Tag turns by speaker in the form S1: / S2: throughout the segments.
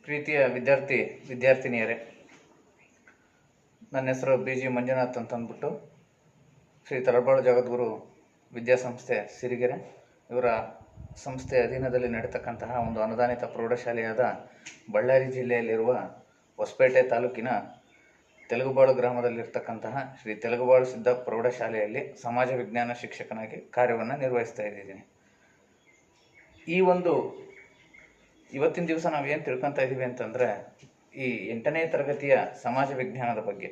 S1: ಪ್ರೀತಿಯ ವಿದ್ಯಾರ್ಥಿನಿಯರೇ, ನನ್ನ ಹೆಸರು BG ಮಂಜುನಾಥ್ ಅಂತ ಅಂದ್ಬಿಟ್ಟು ಶ್ರೀ ತಳಬಾಳು ಜಗದ್ಗುರು ವಿದ್ಯಾಸಂಸ್ಥೆ ಸಿರಿಗೆರೆ ಇವರ ಸಂಸ್ಥೆ ಅಧೀನದಲ್ಲಿ ನಡೆತಕ್ಕಂತಹ ಒಂದು ಅನುದಾನಿತ ಪ್ರೌಢಶಾಲೆಯಾದ ಬಳ್ಳಾರಿ ಜಿಲ್ಲೆಯಲ್ಲಿರುವ ಹೊಸಪೇಟೆ ತಾಲೂಕಿನ ತೆಲುಗುಬಾಳು ಗ್ರಾಮದಲ್ಲಿರ್ತಕ್ಕಂತಹ ಶ್ರೀ ತೆಲುಗುಬಾಳು ಸಿದ್ಧ ಪ್ರೌಢಶಾಲೆಯಲ್ಲಿ ಸಮಾಜ ವಿಜ್ಞಾನ ಶಿಕ್ಷಕನಾಗಿ ಕಾರ್ಯವನ್ನು ನಿರ್ವಹಿಸ್ತಾ ಇದ್ದೀನಿ. ಈ ಒಂದು ಇವತ್ತಿನ ದಿವಸ ನಾವೇನು ತಿಳ್ಕೊತಾ ಇದ್ದೀವಿ ಅಂತಂದರೆ, ಈ 8ನೇ ತರಗತಿಯ ಸಮಾಜ ವಿಜ್ಞಾನದ ಬಗ್ಗೆ.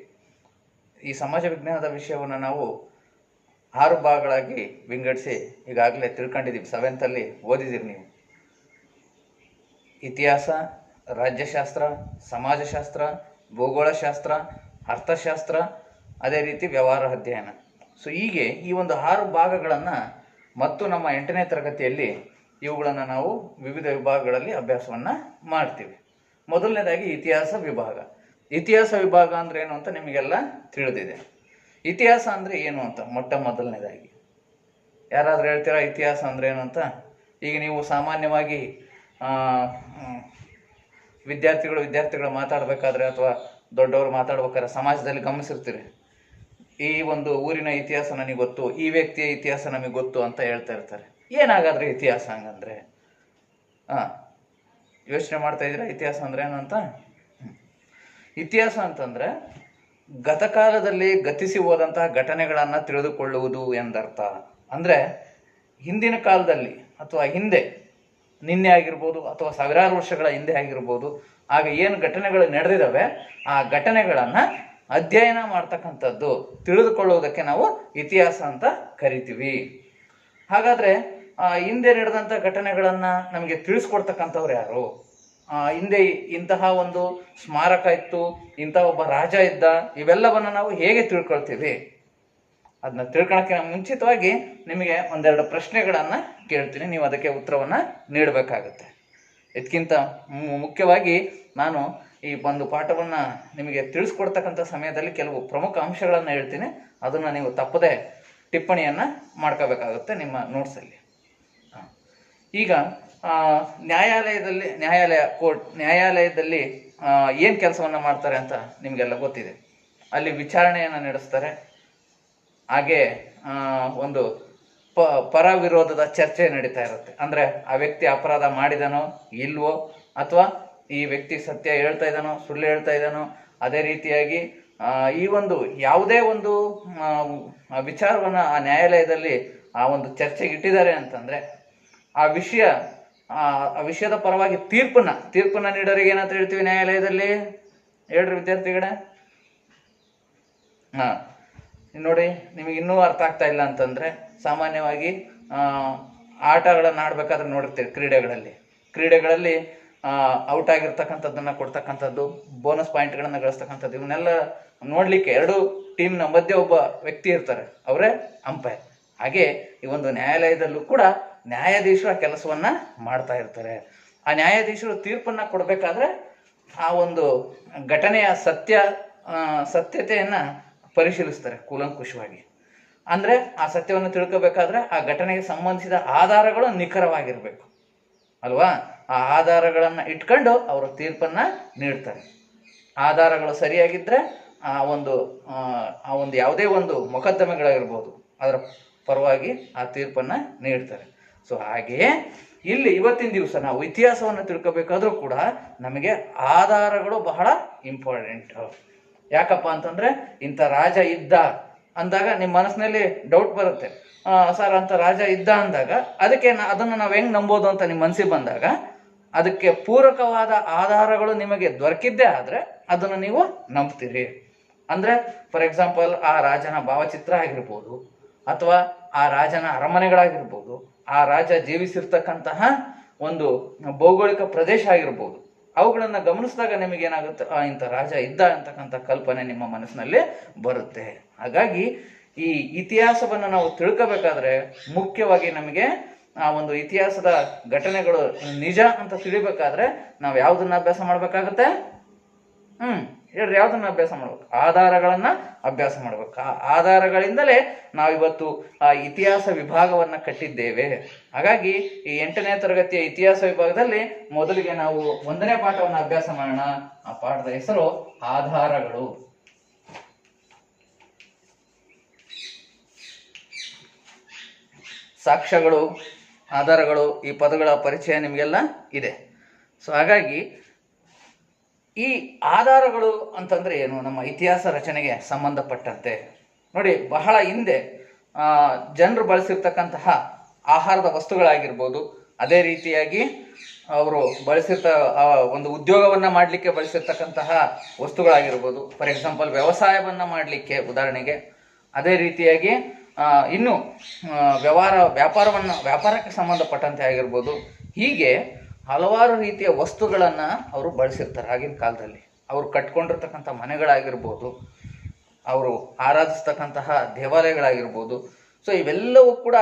S1: ಈ ಸಮಾಜ ವಿಜ್ಞಾನದ ವಿಷಯವನ್ನು ನಾವು 6 ಭಾಗಗಳಾಗಿ ವಿಂಗಡಿಸಿ ಈಗಾಗಲೇ ತಿಳ್ಕೊಂಡಿದ್ದೀವಿ. 7th ಓದಿದ್ದೀರಿ ನೀವು. ಇತಿಹಾಸ, ರಾಜ್ಯಶಾಸ್ತ್ರ, ಸಮಾಜಶಾಸ್ತ್ರ, ಭೂಗೋಳಶಾಸ್ತ್ರ, ಅರ್ಥಶಾಸ್ತ್ರ, ಅದೇ ರೀತಿ ವ್ಯವಹಾರ ಅಧ್ಯಯನ. ಸೊ ಹೀಗೆ ಈ ಒಂದು 6 ಭಾಗಗಳನ್ನು ಮತ್ತು ನಮ್ಮ 8ನೇ ತರಗತಿಯಲ್ಲಿ ಇವುಗಳನ್ನು ನಾವು ವಿವಿಧ ವಿಭಾಗಗಳಲ್ಲಿ ಅಭ್ಯಾಸವನ್ನು ಮಾಡ್ತೀವಿ. ಮೊದಲನೇದಾಗಿ ಇತಿಹಾಸ ವಿಭಾಗ. ಇತಿಹಾಸ ವಿಭಾಗ ಅಂದರೆ ಏನು ಅಂತ ನಿಮಗೆಲ್ಲ ತಿಳಿದಿದೆ. ಇತಿಹಾಸ ಅಂದರೆ ಏನು ಅಂತ ಮೊದಲನೇದಾಗಿ ಯಾರಾದರೂ ಹೇಳ್ತೀರಾ ಇತಿಹಾಸ ಅಂದರೆ ಏನು ಅಂತ? ಈಗ ನೀವು ಸಾಮಾನ್ಯವಾಗಿ ವಿದ್ಯಾರ್ಥಿಗಳು ಮಾತಾಡಬೇಕಾದ್ರೆ ಅಥವಾ ದೊಡ್ಡವರು ಮಾತಾಡ್ಬೇಕಾದ್ರೆ ಸಮಾಜದಲ್ಲಿ ಗಮನಿಸಿರ್ತೀರಿ, ಈ ಒಂದು ಊರಿನ ಇತಿಹಾಸ ನನಗೆ ಗೊತ್ತು, ಈ ವ್ಯಕ್ತಿಯ ಇತಿಹಾಸ ನಮಗೆ ಗೊತ್ತು ಅಂತ ಹೇಳ್ತಾ ಇರ್ತಾರೆ. ಏನಾಗಾದ್ರೆ ಇತಿಹಾಸ ಹಂಗಂದ್ರೆ? ಯೋಚನೆ ಮಾಡ್ತಾ ಇದ್ದೀರಾ ಇತಿಹಾಸ ಅಂದ್ರೆ ಏನು ಅಂತ? ಇತಿಹಾಸ ಅಂತಂದ್ರೆ ಗತಕಾಲದಲ್ಲಿ ಗತಿಸಿ ಹೋದಂತಹ ಘಟನೆಗಳನ್ನು ತಿಳಿದುಕೊಳ್ಳುವುದು ಎಂದರ್ಥ. ಅಂದರೆ ಹಿಂದಿನ ಕಾಲದಲ್ಲಿ ಅಥವಾ ಹಿಂದೆ, ನಿನ್ನೆ ಆಗಿರ್ಬೋದು ಅಥವಾ ಸಾವಿರಾರು ವರ್ಷಗಳ ಹಿಂದೆ ಆಗಿರ್ಬೋದು, ಆಗ ಏನು ಘಟನೆಗಳು ನಡೆದಿದ್ದಾವೆ ಆ ಘಟನೆಗಳನ್ನು ಅಧ್ಯಯನ ಮಾಡ್ತಕ್ಕಂಥದ್ದು, ತಿಳಿದುಕೊಳ್ಳುವುದಕ್ಕೆ ನಾವು ಇತಿಹಾಸ ಅಂತ ಕರಿತೀವಿ. ಹಾಗಾದರೆ ಹಿಂದೆ ನಡೆದಂಥ ಘಟನೆಗಳನ್ನು ನಮಗೆ ತಿಳಿಸ್ಕೊಡ್ತಕ್ಕಂಥವ್ರು ಯಾರು? ಹಿಂದೆ ಇಂತಹ ಒಂದು ಸ್ಮಾರಕ ಇತ್ತು, ಇಂಥ ಒಬ್ಬ ರಾಜ ಇದ್ದ, ಇವೆಲ್ಲವನ್ನು ನಾವು ಹೇಗೆ ತಿಳ್ಕೊಳ್ತೀವಿ? ಅದನ್ನ ತಿಳ್ಕೊಳಕ್ಕೆ ಮುಂಚಿತವಾಗಿ ನಿಮಗೆ ಒಂದೆರಡು ಪ್ರಶ್ನೆಗಳನ್ನು ಕೇಳ್ತೀನಿ, ನೀವು ಅದಕ್ಕೆ ಉತ್ತರವನ್ನು ನೀಡಬೇಕಾಗತ್ತೆ. ಇದಕ್ಕಿಂತ ಮುಖ್ಯವಾಗಿ ನಾನು ಈ ಒಂದು ಪಾಠವನ್ನು ನಿಮಗೆ ತಿಳಿಸ್ಕೊಡ್ತಕ್ಕಂಥ ಸಮಯದಲ್ಲಿ ಕೆಲವು ಪ್ರಮುಖ ಅಂಶಗಳನ್ನು ಹೇಳ್ತೀನಿ. ಅದನ್ನು ನೀವು ತಪ್ಪದೆ ಟಿಪ್ಪಣಿಯನ್ನು ಮಾಡ್ಕೋಬೇಕಾಗುತ್ತೆ ನಿಮ್ಮ ನೋಟ್ಸಲ್ಲಿ. ಈಗ ನ್ಯಾಯಾಲಯದಲ್ಲಿ ಏನು ಕೆಲಸವನ್ನು ಮಾಡ್ತಾರೆ ಅಂತ ನಿಮಗೆಲ್ಲ ಗೊತ್ತಿದೆ. ಅಲ್ಲಿ ವಿಚಾರಣೆಯನ್ನು ನಡೆಸ್ತಾರೆ. ಹಾಗೆ ಒಂದು ಪರ ವಿರೋಧದ ಚರ್ಚೆ ನಡೀತಾ ಇರುತ್ತೆ. ಅಂದರೆ ಆ ವ್ಯಕ್ತಿ ಅಪರಾಧ ಮಾಡಿದನೋ ಇಲ್ವೋ, ಅಥವಾ ಈ ವ್ಯಕ್ತಿ ಸತ್ಯ ಹೇಳ್ತಾ ಇದ್ದಾನೋ ಸುಳ್ಳು ಹೇಳ್ತಾ ಇದ್ದಾನೋ. ಅದೇ ರೀತಿಯಾಗಿ ಈ ಒಂದು ಯಾವುದೇ ಒಂದು ವಿಚಾರವನ್ನು ಆ ನ್ಯಾಯಾಲಯದಲ್ಲಿ ಆ ಒಂದು ಚರ್ಚೆಗೆ ಇಟ್ಟಿದ್ದಾರೆ ಅಂತಂದರೆ ಆ ವಿಷಯದ ಪರವಾಗಿ ತೀರ್ಪನ್ನ ನೀಡೋರಿಗೆ ಏನಂತ ಹೇಳ್ತೀವಿ ನ್ಯಾಯಾಲಯದಲ್ಲಿ? ಹೇಳ್ರಿ ವಿದ್ಯಾರ್ಥಿಗಳೇ. ನೋಡಿ, ನಿಮಗೆ ಇನ್ನೂ ಅರ್ಥ ಆಗ್ತಾ ಇಲ್ಲ ಅಂತಂದ್ರೆ, ಸಾಮಾನ್ಯವಾಗಿ ಆಟಗಳನ್ನು ಆಡ್ಬೇಕಾದ್ರೆ ನೋಡಿರ್ತೀವಿ ಕ್ರೀಡೆಗಳಲ್ಲಿ ಔಟ್ ಆಗಿರ್ತಕ್ಕಂಥದ್ದನ್ನ ಕೊಡ್ತಕ್ಕಂಥದ್ದು, ಬೋನಸ್ ಪಾಯಿಂಟ್ಗಳನ್ನು ಗಳಿಸ್ತಕ್ಕಂಥದ್ದು, ಇವನ್ನೆಲ್ಲ ನೋಡ್ಲಿಕ್ಕೆ 2 ಟೀಮ್ನ ಮಧ್ಯೆ ಒಬ್ಬ ವ್ಯಕ್ತಿ ಇರ್ತಾರೆ, ಅವರೇ ಅಂಪೈರ್. ಹಾಗೆ ಈ ಒಂದು ನ್ಯಾಯಾಲಯದಲ್ಲೂ ಕೂಡ ನ್ಯಾಯಾಧೀಶರು ಆ ಕೆಲಸವನ್ನ ಮಾಡ್ತಾ ಇರ್ತಾರೆ. ಆ ನ್ಯಾಯಾಧೀಶರು ತೀರ್ಪನ್ನ ಕೊಡಬೇಕಾದ್ರೆ ಆ ಒಂದು ಘಟನೆಯ ಸತ್ಯತೆಯನ್ನ ಪರಿಶೀಲಿಸ್ತಾರೆ ಕೂಲಂಕುಷವಾಗಿ. ಅಂದ್ರೆ ಆ ಸತ್ಯವನ್ನು ತಿಳ್ಕೋಬೇಕಾದ್ರೆ ಆ ಘಟನೆಗೆ ಸಂಬಂಧಿಸಿದ ಆಧಾರಗಳು ನಿಖರವಾಗಿರ್ಬೇಕು ಅಲ್ವಾ? ಆ ಆಧಾರಗಳನ್ನ ಇಟ್ಕೊಂಡು ಅವರು ತೀರ್ಪನ್ನ ನೀಡ್ತಾರೆ. ಆಧಾರಗಳು ಸರಿಯಾಗಿದ್ರೆ ಆ ಒಂದು ಯಾವುದೇ ಒಂದು ಮೊಕದ್ದಮೆಗಳಾಗಿರ್ಬೋದು ಅದರ ಪರವಾಗಿ ಆ ತೀರ್ಪನ್ನ ನೀಡ್ತಾರೆ. ಸೊ ಹಾಗೆಯೇ ಇಲ್ಲಿ ಇವತ್ತಿನ ದಿವಸ ನಾವು ಇತಿಹಾಸವನ್ನು ತಿಳ್ಕೋಬೇಕಾದ್ರೂ ಕೂಡ ನಮಗೆ ಆಧಾರಗಳು ಬಹಳ ಇಂಪಾರ್ಟೆಂಟ್. ಯಾಕಪ್ಪ ಅಂತಂದ್ರೆ, ಇಂಥ ರಾಜ ಇದ್ದ ಅಂದಾಗ ನಿಮ್ಮ ಮನಸ್ಸಿನಲ್ಲಿ ಡೌಟ್ ಬರುತ್ತೆ. ಸರ್, ಅಂತ ರಾಜ ಇದ್ದ ಅಂದಾಗ ಅದನ್ನು ನಾವು ಹೆಂಗ್ ನಂಬೋದು ಅಂತ ನಿಮ್ಮ ಮನಸ್ಸಿಗೆ ಬಂದಾಗ ಅದಕ್ಕೆ ಪೂರಕವಾದ ಆಧಾರಗಳು ನಿಮಗೆ ದೊರಕಿದ್ದೇ ಆದ್ರೆ ಅದನ್ನು ನೀವು ನಂಬ್ತೀರಿ. ಅಂದ್ರೆ ಫಾರ್ ಎಕ್ಸಾಂಪಲ್, ಆ ರಾಜನ ಭಾವಚಿತ್ರ ಆಗಿರ್ಬೋದು, ಅಥವಾ ಆ ರಾಜನ ಅರಮನೆಗಳಾಗಿರ್ಬೋದು, ಆ ರಾಜ ಜೀವಿಸಿರ್ತಕ್ಕಂತಹ ಒಂದು ಭೌಗೋಳಿಕ ಪ್ರದೇಶ ಆಗಿರ್ಬೋದು, ಅವುಗಳನ್ನು ಗಮನಿಸಿದಾಗ ನಿಮಗೇನಾಗುತ್ತೆ, ಇಂಥ ರಾಜ ಇದ್ದ ಅಂತಕ್ಕಂಥ ಕಲ್ಪನೆ ನಿಮ್ಮ ಮನಸ್ಸಿನಲ್ಲಿ ಬರುತ್ತೆ. ಹಾಗಾಗಿ ಈ ಇತಿಹಾಸವನ್ನು ನಾವು ತಿಳ್ಕೋಬೇಕಾದ್ರೆ ಮುಖ್ಯವಾಗಿ ನಮಗೆ ಆ ಒಂದು ಇತಿಹಾಸದ ಘಟನೆಗಳು ನಿಜ ಅಂತ ತಿಳಿಬೇಕಾದ್ರೆ ನಾವು ಯಾವುದನ್ನ ಅಭ್ಯಾಸ ಮಾಡ್ಬೇಕಾಗತ್ತೆ? ಹೇಳ್ರಿ, ಯಾವುದನ್ನ ಅಭ್ಯಾಸ ಮಾಡ್ಬೇಕು? ಆಧಾರಗಳನ್ನ ಅಭ್ಯಾಸ ಮಾಡ್ಬೇಕು. ಆ ಆಧಾರಗಳಿಂದಲೇ ನಾವಿವತ್ತು ಆ ಇತಿಹಾಸ ವಿಭಾಗವನ್ನ ಕಟ್ಟಿದ್ದೇವೆ. ಹಾಗಾಗಿ ಈ 8ನೇ ತರಗತಿಯ ಇತಿಹಾಸ ವಿಭಾಗದಲ್ಲಿ ಮೊದಲಿಗೆ ನಾವು 1ನೇ ಪಾಠವನ್ನು ಅಭ್ಯಾಸ ಮಾಡೋಣ. ಆ ಪಾಠದ ಹೆಸರು ಆಧಾರಗಳು. ಸಾಕ್ಷ್ಯಗಳು, ಆಧಾರಗಳು, ಈ ಪದಗಳ ಪರಿಚಯ ನಿಮಗೆಲ್ಲ ಇದೆ. ಸೊ ಹಾಗಾಗಿ ಈ ಆಧಾರಗಳು ಅಂತಂದ್ರೆ ಏನು? ನಮ್ಮ ಇತಿಹಾಸ ರಚನೆಗೆ ಸಂಬಂಧಪಟ್ಟಂತೆ ನೋಡಿ, ಬಹಳ ಹಿಂದೆ ಜನರು ಬಳಸಿರ್ತಕ್ಕಂತಹ ಆಹಾರದ ವಸ್ತುಗಳಾಗಿರ್ಬೋದು, ಅದೇ ರೀತಿಯಾಗಿ ಅವರು ಒಂದು ಉದ್ಯೋಗವನ್ನ ಮಾಡಲಿಕ್ಕೆ ಬಳಸಿರ್ತಕ್ಕಂತಹ ವಸ್ತುಗಳಾಗಿರ್ಬೋದು. ಫಾರ್ ಎಕ್ಸಾಂಪಲ್ ವ್ಯವಸಾಯವನ್ನ ಮಾಡಲಿಕ್ಕೆ ಉದಾಹರಣೆಗೆ. ಅದೇ ರೀತಿಯಾಗಿ ಇನ್ನು ವ್ಯಾಪಾರಕ್ಕೆ ಸಂಬಂಧಪಟ್ಟಂತೆ ಆಗಿರ್ಬೋದು. ಹೀಗೆ ಹಲವಾರು ರೀತಿಯ ವಸ್ತುಗಳನ್ನು ಅವರು ಬಳಸಿರ್ತಾರೆ ಆಗಿನ ಕಾಲದಲ್ಲಿ. ಅವರು ಕಟ್ಕೊಂಡಿರ್ತಕ್ಕಂಥ ಮನೆಗಳಾಗಿರ್ಬೋದು, ಅವರು ಆರಾಧಿಸ್ತಕ್ಕಂತಹ ದೇವಾಲಯಗಳಾಗಿರ್ಬೋದು. ಸೊ ಇವೆಲ್ಲವೂ ಕೂಡ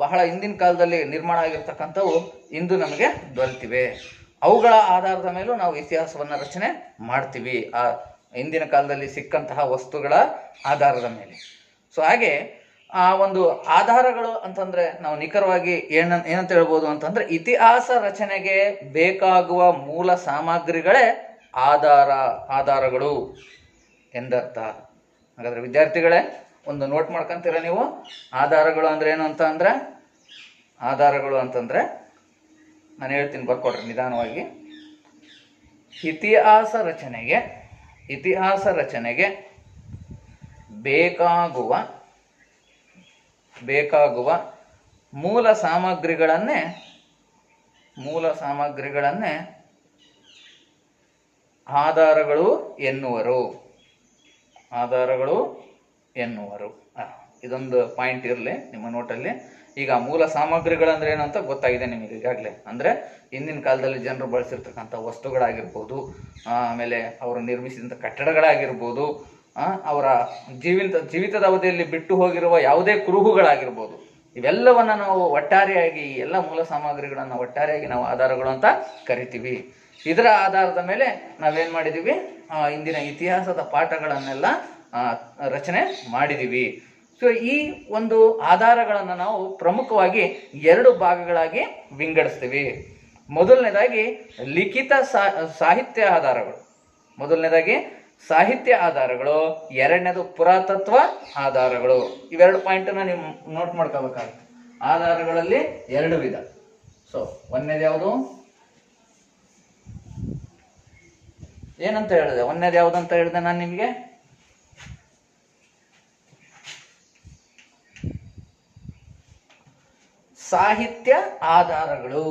S1: ಬಹಳ ಹಿಂದಿನ ಕಾಲದಲ್ಲಿ ನಿರ್ಮಾಣ ಆಗಿರ್ತಕ್ಕಂಥವು ಇಂದು ನಮಗೆ ದೊರೆತಿವೆ. ಅವುಗಳ ಆಧಾರದ ಮೇಲೂ ನಾವು ಇತಿಹಾಸವನ್ನು ರಚನೆ ಮಾಡ್ತೀವಿ, ಆ ಹಿಂದಿನ ಕಾಲದಲ್ಲಿ ಸಿಕ್ಕಂತಹ ವಸ್ತುಗಳ ಆಧಾರದ ಮೇಲೆ. ಸೊ ಹಾಗೆ ಆ ಒಂದು ಆಧಾರಗಳು ಅಂತಂದ್ರೆ ನಾವು ನಿಖರವಾಗಿ ಏನಂತ ಹೇಳ್ಬೋದು ಅಂತಂದ್ರೆ, ಇತಿಹಾಸ ರಚನೆಗೆ ಬೇಕಾಗುವ ಮೂಲ ಸಾಮಗ್ರಿಗಳೇ ಆಧಾರಗಳು ಎಂದರ್ಥ. ಹಾಗಾದ್ರೆ ವಿದ್ಯಾರ್ಥಿಗಳೇ, ಒಂದು ನೋಟ್ ಮಾಡ್ಕೊಂತೀರ ನೀವು? ಆಧಾರಗಳು ಅಂದ್ರೆ ಏನು ಅಂತ ಅಂದ್ರೆ, ಆಧಾರಗಳು ಅಂತಂದ್ರೆ ನಾನು ಹೇಳ್ತೀನಿ, ಬರ್ಕೊಡ್ರಿ ನಿಧಾನವಾಗಿ. ಇತಿಹಾಸ ರಚನೆಗೆ ಬೇಕಾಗುವ ಮೂಲ ಸಾಮಗ್ರಿಗಳನ್ನೇ ಆಧಾರಗಳು ಎನ್ನುವರು. ಇದೊಂದು ಪಾಯಿಂಟ್ ಇರಲಿ ನಿಮ್ಮ ನೋಟಲ್ಲಿ. ಈಗ ಮೂಲ ಸಾಮಗ್ರಿಗಳಂದ್ರೆ ಏನು ಅಂತ ಗೊತ್ತಾಗಿದೆ ನಿಮಗೆ ಈಗಾಗಲೇ. ಅಂದ್ರೆ ಹಿಂದಿನ ಕಾಲದಲ್ಲಿ ಜನರು ಬಳಸಿರ್ತಕ್ಕಂಥ ವಸ್ತುಗಳಾಗಿರ್ಬೋದು, ಆಮೇಲೆ ಅವರು ನಿರ್ಮಿಸಿದಂಥ ಕಟ್ಟಡಗಳಾಗಿರ್ಬೋದು, ಅವರ ಜೀವಿತದ ಅವಧಿಯಲ್ಲಿ ಬಿಟ್ಟು ಹೋಗಿರುವ ಯಾವುದೇ ಕುರುಹುಗಳಾಗಿರ್ಬೋದು, ಇವೆಲ್ಲವನ್ನ ನಾವು ಒಟ್ಟಾರೆಯಾಗಿ, ಎಲ್ಲ ಮೂಲ ಸಾಮಗ್ರಿಗಳನ್ನು ಒಟ್ಟಾರೆಯಾಗಿ ನಾವು ಆಧಾರಗಳು ಅಂತ ಕರಿತೀವಿ. ಇದರ ಆಧಾರದ ಮೇಲೆ ನಾವೇನ್ ಮಾಡಿದೀವಿ? ಇಂದಿನ ಇತಿಹಾಸದ ಪಾಠಗಳನ್ನೆಲ್ಲ ರಚನೆ ಮಾಡಿದೀವಿ. ಸೊ ಈ ಒಂದು ಆಧಾರಗಳನ್ನು ನಾವು ಪ್ರಮುಖವಾಗಿ 2 ಭಾಗಗಳಾಗಿ ವಿಂಗಡಿಸ್ತೀವಿ. ಮೊದಲನೇದಾಗಿ ಲಿಖಿತ ಸಾಹಿತ್ಯ ಆಧಾರಗಳು, ಎರಡನೇದು ಪುರಾತತ್ವ ಆಧಾರಗಳು. ಇವೆರಡು ಪಾಯಿಂಟನ್ನ ನೀವು ನೋಟ್ ಮಾಡ್ಕೋಬೇಕಾಗುತ್ತೆ. ಆಧಾರಗಳಲ್ಲಿ 2 ವಿಧ. ಸೊ ಒಂದನೇದು ಯಾವುದು? ಏನಂತ ಹೇಳಿದೆ? ಒಂದನೇದು ಯಾವುದಂತ ಹೇಳಿದೆ ನಾನು ನಿಮಗೆ? ಸಾಹಿತ್ಯ ಆಧಾರಗಳು.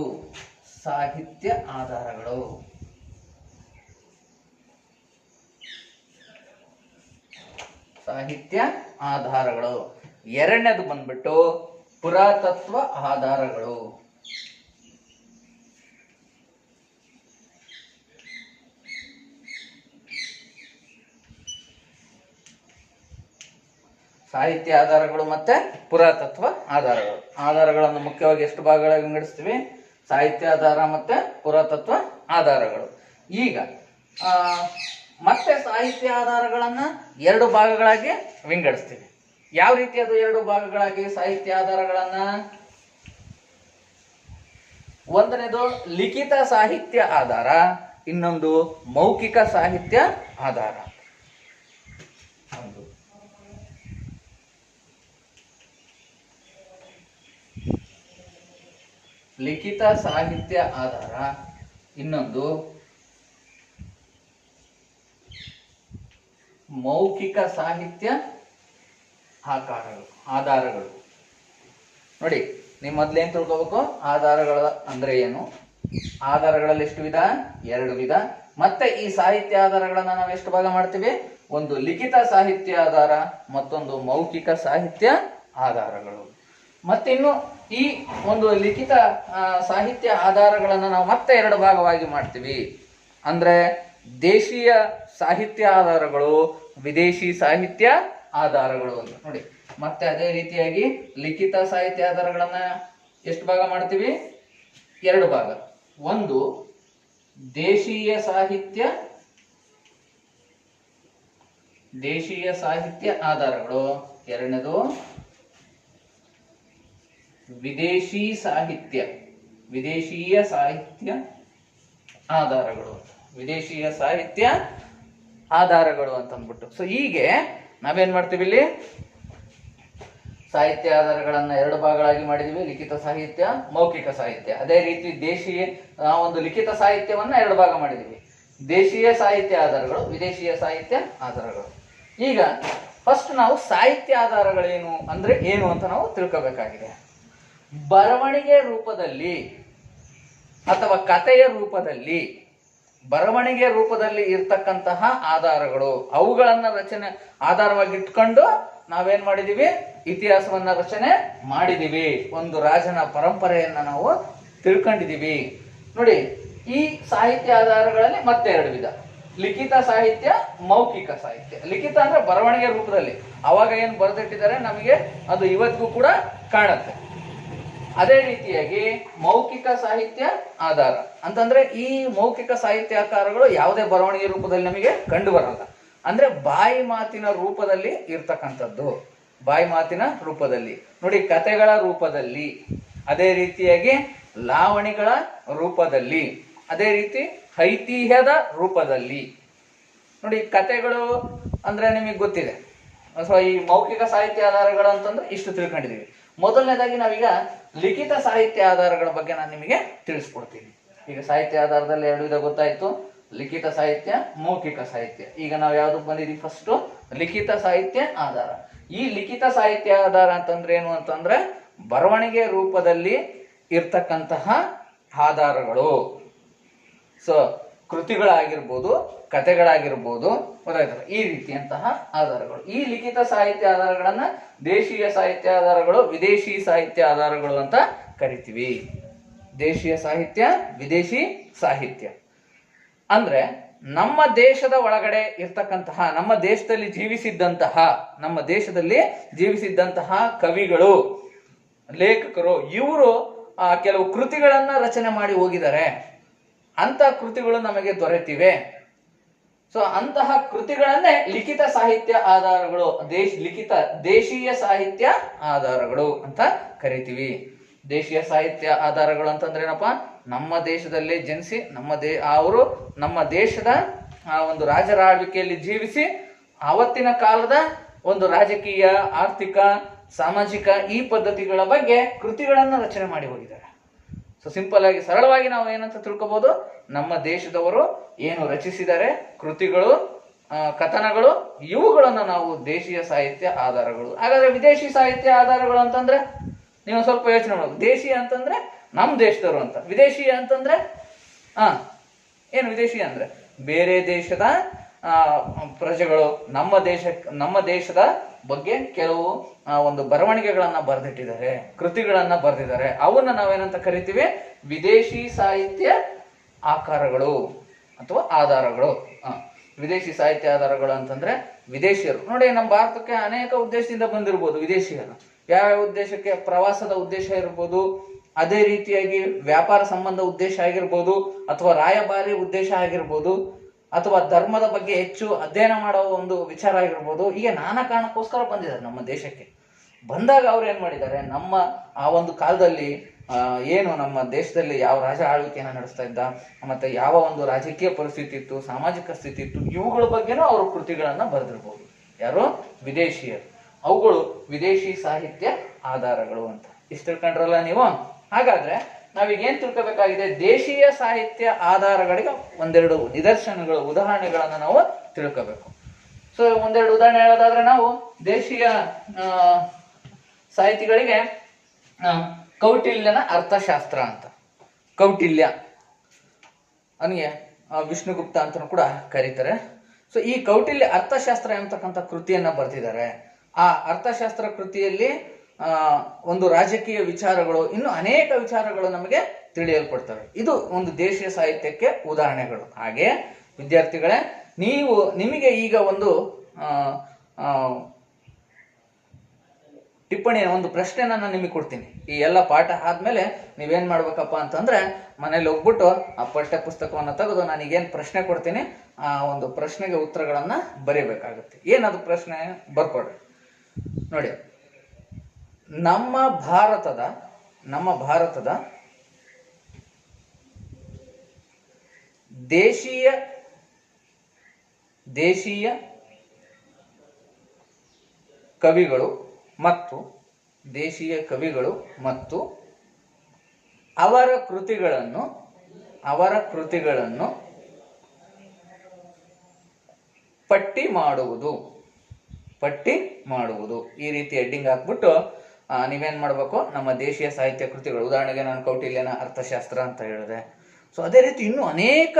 S1: ಎರಡನೇದು ಬಂದ್ಬಿಟ್ಟು ಪುರಾತತ್ವ ಆಧಾರಗಳು. ಸಾಹಿತ್ಯ ಆಧಾರಗಳು ಮತ್ತೆ ಪುರಾತತ್ವ ಆಧಾರಗಳನ್ನು ಮುಖ್ಯವಾಗಿ ಎಷ್ಟು ಭಾಗಗಳಾಗಿ ವಿಂಗಡಿಸ್ತೀವಿ? ಸಾಹಿತ್ಯ ಆಧಾರ ಮತ್ತೆ ಪುರಾತತ್ವ ಆಧಾರಗಳು. ಈಗ ಮತ್ತೆ ಸಾಹಿತ್ಯ ಆಧಾರಗಳನ್ನ 2 ಭಾಗಗಳಾಗಿ ವಿಂಗಡಿಸ್ತೀವಿ. ಯಾವ ರೀತಿ ಅದು 2 ಭಾಗಗಳಾಗಿ ಸಾಹಿತ್ಯ ಆಧಾರಗಳನ್ನ? ಒಂದನೇದು ಲಿಖಿತ ಸಾಹಿತ್ಯ ಆಧಾರ, ಇನ್ನೊಂದು ಮೌಖಿಕ ಸಾಹಿತ್ಯ ಆಧಾರ. ಲಿಖಿತ ಸಾಹಿತ್ಯ ಆಧಾರ, ಇನ್ನೊಂದು ಮೌಖಿಕ ಸಾಹಿತ್ಯ ಆಧಾರಗಳು. ನೋಡಿ, ನೀವು ಮೊದಲೇನು ತಿಳ್ಕೋಬೇಕು? ಆಧಾರಗಳ ಅಂದ್ರೆ ಏನು? ಆಧಾರಗಳಲ್ಲಿ ಎಷ್ಟು ವಿಧ? 2 ವಿಧ. ಮತ್ತೆ ಈ ಸಾಹಿತ್ಯ ಆಧಾರಗಳನ್ನ ನಾವು ಎಷ್ಟು ಭಾಗ ಮಾಡ್ತೀವಿ? ಒಂದು ಲಿಖಿತ ಸಾಹಿತ್ಯ ಆಧಾರ, ಮತ್ತೊಂದು ಮೌಖಿಕ ಸಾಹಿತ್ಯ ಆಧಾರಗಳು. ಮತ್ತಿನ್ನು ಈ ಒಂದು ಲಿಖಿತ ಸಾಹಿತ್ಯ ಆಧಾರಗಳನ್ನು ನಾವು ಮತ್ತೆ 2 ಭಾಗವಾಗಿ ಮಾಡ್ತೀವಿ. ಅಂದ್ರೆ ದೇಶೀಯ ಸಾಹಿತ್ಯ ಆಧಾರಗಳು, ವಿದೇಶಿ ಸಾಹಿತ್ಯ ಆಧಾರಗಳು ಅಂತ. ನೋಡಿ, ಮತ್ತೆ ಅದೇ ರೀತಿಯಾಗಿ ಲಿಖಿತ ಸಾಹಿತ್ಯ ಆಧಾರಗಳನ್ನ ಎಷ್ಟು ಭಾಗ ಮಾಡ್ತೀವಿ? 2 ಭಾಗ. ಒಂದು ದೇಶೀಯ ಸಾಹಿತ್ಯ ದೇಶೀಯ ಸಾಹಿತ್ಯ ಆಧಾರಗಳು. ಎರಡನೇದು ವಿದೇಶೀಯ ಸಾಹಿತ್ಯ ಆಧಾರಗಳು. ವಿದೇಶೀಯ ಸಾಹಿತ್ಯ ಆಧಾರಗಳು ಅಂತ ಅಂದ್ಬಿಟ್ಟು. ಸೊ ಹೀಗೆ ನಾವೇನ್ ಮಾಡ್ತೀವಿ, ಇಲ್ಲಿ ಸಾಹಿತ್ಯ ಆಧಾರಗಳನ್ನ ಎರಡು ಭಾಗಗಳಾಗಿ ಮಾಡಿದೀವಿ, ಲಿಖಿತ ಸಾಹಿತ್ಯ, ಮೌಖಿಕ ಸಾಹಿತ್ಯ. ಅದೇ ರೀತಿ ದೇಶೀಯ ಒಂದು ಲಿಖಿತ ಸಾಹಿತ್ಯವನ್ನ ಎರಡು ಭಾಗ ಮಾಡಿದೀವಿ, ದೇಶೀಯ ಸಾಹಿತ್ಯ ಆಧಾರಗಳು, ವಿದೇಶೀಯ ಸಾಹಿತ್ಯ ಆಧಾರಗಳು. ಈಗ ಫಸ್ಟ್ ನಾವು ಸಾಹಿತ್ಯ ಆಧಾರಗಳೇನು ಅಂದ್ರೆ ಏನು ಅಂತ ನಾವು ತಿಳ್ಕೋಬೇಕಾಗಿದೆ. ಬರವಣಿಗೆ ರೂಪದಲ್ಲಿ ಅಥವಾ ಕಥೆಯ ರೂಪದಲ್ಲಿ, ಬರವಣಿಗೆ ರೂಪದಲ್ಲಿ ಇರ್ತಕ್ಕಂತಹ ಆಧಾರಗಳು, ಅವುಗಳನ್ನ ರಚನೆ ಆಧಾರವಾಗಿ ಇಟ್ಕೊಂಡು ನಾವೇನ್ ಮಾಡಿದೀವಿ, ಇತಿಹಾಸವನ್ನ ರಚನೆ ಮಾಡಿದೀವಿ. ಒಂದು ರಾಜನ ಪರಂಪರೆಯನ್ನ ನಾವು ತಿಳ್ಕೊಂಡಿದೀವಿ. ನೋಡಿ, ಈ ಸಾಹಿತ್ಯ ಆಧಾರಗಳಲ್ಲಿ ಮತ್ತೆ ಎರಡು ವಿಧ, ಲಿಖಿತ ಸಾಹಿತ್ಯ, ಮೌಖಿಕ ಸಾಹಿತ್ಯ. ಲಿಖಿತ ಅಂದ್ರೆ ಬರವಣಿಗೆ ರೂಪದಲ್ಲಿ, ಅವಾಗ ಏನು ಬರೆದಿಟ್ಟಿದ್ದಾರೆ ನಮಗೆ ಅದು ಇವತ್ತಿಗೂ ಕೂಡ ಕಾಣುತ್ತೆ. ಅದೇ ರೀತಿಯಾಗಿ ಮೌಖಿಕ ಸಾಹಿತ್ಯ ಆಧಾರ ಅಂತಂದ್ರೆ ಈ ಮೌಖಿಕ ಸಾಹಿತ್ಯ ಆಕಾರಗಳು ಯಾವುದೇ ಬರವಣಿಗೆ ರೂಪದಲ್ಲಿ ನಮಗೆ ಕಂಡು ಬರಲ್ಲ. ಅಂದ್ರೆ ಬಾಯಿ ಮಾತಿನ ರೂಪದಲ್ಲಿ ಇರ್ತಕ್ಕಂಥದ್ದು, ಬಾಯಿ ಮಾತಿನ ರೂಪದಲ್ಲಿ. ನೋಡಿ, ಕಥೆಗಳ ರೂಪದಲ್ಲಿ, ಅದೇ ರೀತಿಯಾಗಿ ಲಾವಣಿಗಳ ರೂಪದಲ್ಲಿ, ಅದೇ ರೀತಿ ಐತಿಹ್ಯದ ರೂಪದಲ್ಲಿ. ನೋಡಿ, ಕಥೆಗಳು ಅಂದ್ರೆ ನಿಮಗೆ ಗೊತ್ತಿದೆ. ಅಥವಾ ಈ ಮೌಖಿಕ ಸಾಹಿತ್ಯ ಆಧಾರಗಳು ಅಂತಂದ್ರೆ ಇಷ್ಟು ತಿಳ್ಕೊಂಡಿದೀವಿ. ಮೊದಲನೇದಾಗಿ ನಾವೀಗ ಲಿಖಿತ ಸಾಹಿತ್ಯ ಆಧಾರಗಳ ಬಗ್ಗೆ ನಾನು ನಿಮಗೆ ತಿಳಿಸ್ಕೊಡ್ತೀನಿ. ಈಗ ಸಾಹಿತ್ಯ ಆಧಾರದಲ್ಲಿ ಎರಡು ವಿಧ ಗೊತ್ತಾಯ್ತು, ಲಿಖಿತ ಸಾಹಿತ್ಯ, ಮೌಖಿಕ ಸಾಹಿತ್ಯ. ಈಗ ನಾವು ಯಾವ್ದಕ್ಕೆ ಬಂದಿದ್ದೀವಿ, ಫಸ್ಟ್ ಲಿಖಿತ ಸಾಹಿತ್ಯ ಆಧಾರ. ಈ ಲಿಖಿತ ಸಾಹಿತ್ಯ ಆಧಾರ ಅಂತಂದ್ರೆ ಏನು ಅಂತಂದ್ರೆ ಬರವಣಿಗೆ ರೂಪದಲ್ಲಿ ಇರ್ತಕ್ಕಂತಹ ಆಧಾರಗಳು. ಸೊ ಕೃತಿಗಳಾಗಿರ್ಬೋದು, ಕಥೆಗಳಾಗಿರ್ಬೋದು, ಗೊತ್ತಾಯ್ತಲ್ಲ, ಈ ರೀತಿಯಂತಹ ಆಧಾರಗಳು. ಈ ಲಿಖಿತ ಸಾಹಿತ್ಯ ಆಧಾರಗಳನ್ನ ದೇಶೀಯ ಸಾಹಿತ್ಯ ಆಧಾರಗಳು, ವಿದೇಶಿ ಸಾಹಿತ್ಯ ಆಧಾರಗಳು ಅಂತ ಕರಿತೀವಿ. ದೇಶೀಯ ಸಾಹಿತ್ಯ, ವಿದೇಶಿ ಸಾಹಿತ್ಯ ಅಂದ್ರೆ ನಮ್ಮ ದೇಶದ ಒಳಗಡೆ ಇರ್ತಕ್ಕಂತಹ, ನಮ್ಮ ದೇಶದಲ್ಲಿ ಜೀವಿಸಿದ್ದಂತಹ ಕವಿಗಳು, ಲೇಖಕರು, ಇವರು ಕೆಲವು ಕೃತಿಗಳನ್ನ ರಚನೆ ಮಾಡಿ ಹೋಗಿದ್ದಾರೆ. ಅಂತ ಕೃತಿಗಳು ನಮಗೆ ದೊರೆತಿವೆ. ಸೊ ಅಂತಹ ಕೃತಿಗಳನ್ನೇ ಲಿಖಿತ ಸಾಹಿತ್ಯ ಆಧಾರಗಳು, ದೇಶೀಯ ಸಾಹಿತ್ಯ ಆಧಾರಗಳು ಅಂತ ಕರಿತೀವಿ. ದೇಶೀಯ ಸಾಹಿತ್ಯ ಆಧಾರಗಳು ಅಂತಂದ್ರೆ ಏನಪ್ಪಾ, ನಮ್ಮ ದೇಶದಲ್ಲೇ ಜನಿಸಿ ಅವರು ನಮ್ಮ ದೇಶದ ಒಂದು ರಾಜರ ಆಳ್ವಿಕೆಯಲ್ಲಿ ಜೀವಿಸಿ ಆವತ್ತಿನ ಕಾಲದ ಒಂದು ರಾಜಕೀಯ, ಆರ್ಥಿಕ, ಸಾಮಾಜಿಕ ಈ ಪದ್ಧತಿಗಳ ಬಗ್ಗೆ ಕೃತಿಗಳನ್ನ ರಚನೆ ಮಾಡಿ ಹೋಗಿದ್ದಾರೆ. ಸೊ ಸಿಂಪಲ್ ಆಗಿ, ಸರಳವಾಗಿ ನಾವು ಏನಂತ ತಿಳ್ಕೊಬಹುದು, ನಮ್ಮ ದೇಶದವರು ಏನು ರಚಿಸಿದ್ದಾರೆ, ಕೃತಿಗಳು, ಕಥನಗಳು, ಇವುಗಳನ್ನು ನಾವು ದೇಶೀಯ ಸಾಹಿತ್ಯ ಆಧಾರಗಳು. ಹಾಗಾದ್ರೆ ವಿದೇಶಿ ಸಾಹಿತ್ಯ ಆಧಾರಗಳು ಅಂತಂದ್ರೆ ನೀವು ಸ್ವಲ್ಪ ಯೋಚನೆ ಮಾಡಬೇಕು. ದೇಶೀಯ ಅಂತಂದ್ರೆ ನಮ್ಮ ದೇಶದವರು ಅಂತ, ವಿದೇಶಿ ಅಂತಂದ್ರೆ ಏನು ವಿದೇಶಿ ಅಂದ್ರೆ ಬೇರೆ ದೇಶದ ಪ್ರಜೆಗಳು ನಮ್ಮ ದೇಶದ ಬಗ್ಗೆ ಕೆಲವು ಒಂದು ಬರವಣಿಗೆಗಳನ್ನ ಬರೆದಿಟ್ಟಿದ್ದಾರೆ, ಕೃತಿಗಳನ್ನ ಬರೆದಿದ್ದಾರೆ. ಅವನ್ನ ನಾವೇನಂತ ಕರಿತೀವಿ, ವಿದೇಶಿ ಸಾಹಿತ್ಯ ಆಕಾರಗಳು ಅಥವಾ ಆಧಾರಗಳು. ವಿದೇಶಿ ಸಾಹಿತ್ಯ ಆಧಾರಗಳು ಅಂತಂದ್ರೆ ವಿದೇಶಿಯರು. ನೋಡಿ, ನಮ್ಮ ಭಾರತಕ್ಕೆ ಅನೇಕ ಉದ್ದೇಶದಿಂದ ಬಂದಿರಬಹುದು ವಿದೇಶಿಯರು. ಯಾವ್ಯಾವ ಉದ್ದೇಶಕ್ಕೆ? ಪ್ರವಾಸದ ಉದ್ದೇಶ ಇರ್ಬೋದು, ಅದೇ ರೀತಿಯಾಗಿ ವ್ಯಾಪಾರ ಸಂಬಂಧ ಉದ್ದೇಶ ಆಗಿರ್ಬೋದು, ಅಥವಾ ರಾಯಭಾರಿ ಉದ್ದೇಶ ಆಗಿರ್ಬೋದು, ಅಥವಾ ಧರ್ಮದ ಬಗ್ಗೆ ಹೆಚ್ಚು ಅಧ್ಯಯನ ಮಾಡೋ ಒಂದು ವಿಚಾರ ಆಗಿರ್ಬೋದು. ಈಗ ನಾನಾ ಕಾರಣಕ್ಕೋಸ್ಕರ ಬಂದಿದ್ದಾರೆ ನಮ್ಮ ದೇಶಕ್ಕೆ. ಬಂದಾಗ ಅವ್ರು ಏನ್ ಮಾಡಿದ್ದಾರೆ, ನಮ್ಮ ಆ ಒಂದು ಕಾಲದಲ್ಲಿ ಏನು ನಮ್ಮ ದೇಶದಲ್ಲಿ ಯಾವ ರಾಜ ಆಳ್ವಿಕೆಯನ್ನು ನಡೆಸ್ತಾ ಇದ್ದ, ಮತ್ತೆ ಯಾವ ಒಂದು ರಾಜಕೀಯ ಪರಿಸ್ಥಿತಿ ಇತ್ತು, ಸಾಮಾಜಿಕ ಸ್ಥಿತಿ ಇತ್ತು, ಇವುಗಳ ಬಗ್ಗೆನೂ ಅವರು ಕೃತಿಗಳನ್ನ ಬರೆದಿರ್ಬೋದು. ಯಾರು? ವಿದೇಶಿಯರು. ಅವುಗಳು ವಿದೇಶಿ ಸಾಹಿತ್ಯ ಆಧಾರಗಳು ಅಂತ. ಇಷ್ಟು ತಿಳ್ಕೊಂಡ್ರಲ್ಲ ನೀವು. ಹಾಗಾದ್ರೆ ನಾವೀಗ ಏನ್ ತಿಳ್ಕೋಬೇಕಾಗಿದೆ, ದೇಶೀಯ ಸಾಹಿತ್ಯ ಆಧಾರಗಳಿಗೆ ಒಂದೆರಡು ನಿದರ್ಶನಗಳು, ಉದಾಹರಣೆಗಳನ್ನ ನಾವು ತಿಳ್ಕೋಬೇಕು. ಸೊ ಒಂದೆರಡು ಉದಾಹರಣೆ ಹೇಳೋದಾದ್ರೆ, ನಾವು ದೇಶೀಯ ಸಾಹಿತಿಗಳಿಗೆ ಕೌಟಿಲ್ಯನ ಅರ್ಥಶಾಸ್ತ್ರ ಅಂತ, ಕೌಟಿಲ್ಯ ಅವನಿಗೆ ವಿಷ್ಣುಗುಪ್ತ ಅಂತ ಕೂಡ ಕರೀತಾರೆ. ಸೊ ಈ ಕೌಟಿಲ್ಯ ಅರ್ಥಶಾಸ್ತ್ರ ಎಂಬತಕ್ಕಂಥ ಕೃತಿಯನ್ನ ಬರೆದಿದ್ದಾರೆ. ಆ ಅರ್ಥಶಾಸ್ತ್ರ ಕೃತಿಯಲ್ಲಿ ಒಂದು ರಾಜಕೀಯ ವಿಚಾರಗಳು, ಇನ್ನು ಅನೇಕ ವಿಚಾರಗಳು ನಮಗೆ ತಿಳಿಯಲ್ಪಡ್ತವೆ. ಇದು ಒಂದು ದೇಶೀಯ ಸಾಹಿತ್ಯಕ್ಕೆ ಉದಾಹರಣೆಗಳು. ಹಾಗೆ ವಿದ್ಯಾರ್ಥಿಗಳೇ, ನಿಮಗೆ ಈಗ ಒಂದು ಟಿಪ್ಪಣಿ ಒಂದು ಪ್ರಶ್ನೆನ ನಾನು ನಿಮಗೆ ಕೊಡ್ತೀನಿ. ಈ ಎಲ್ಲ ಪಾಠ ಆದ್ಮೇಲೆ ನೀವೇನ್ ಮಾಡ್ಬೇಕಪ್ಪ ಅಂತಂದ್ರೆ ಮನೇಲಿ ಹೋಗ್ಬಿಟ್ಟು ಆ ಪಠ್ಯ ಪುಸ್ತಕವನ್ನು ತೆಗೆದು ನಾನೀಗೇನು ಪ್ರಶ್ನೆ ಕೊಡ್ತೀನಿ ಆ ಒಂದು ಪ್ರಶ್ನೆಗೆ ಉತ್ತರಗಳನ್ನ ಬರೀಬೇಕಾಗುತ್ತೆ. ಏನದು ಪ್ರಶ್ನೆ ಬರ್ಕೊಡ್ರಿ ನೋಡಿ. ನಮ್ಮ ಭಾರತದ ದೇಶೀಯ ಕವಿಗಳು ಮತ್ತು ಅವರ ಕೃತಿಗಳನ್ನು ಪಟ್ಟಿ ಮಾಡುವುದು. ಈ ರೀತಿ ಹೆಡ್ಡಿಂಗ್ ಹಾಕ್ಬಿಟ್ಟು ನೀವೇನ್ ಮಾಡ್ಬೇಕು, ನಮ್ಮ ದೇಶೀಯ ಸಾಹಿತ್ಯ ಕೃತಿಗಳು, ಉದಾಹರಣೆಗೆ ನಾನು ಕೌಟಿಲ್ಯನ ಅರ್ಥಶಾಸ್ತ್ರ ಅಂತ ಹೇಳಿದೆ. ಸೊ ಅದೇ ರೀತಿ ಇನ್ನೂ ಅನೇಕ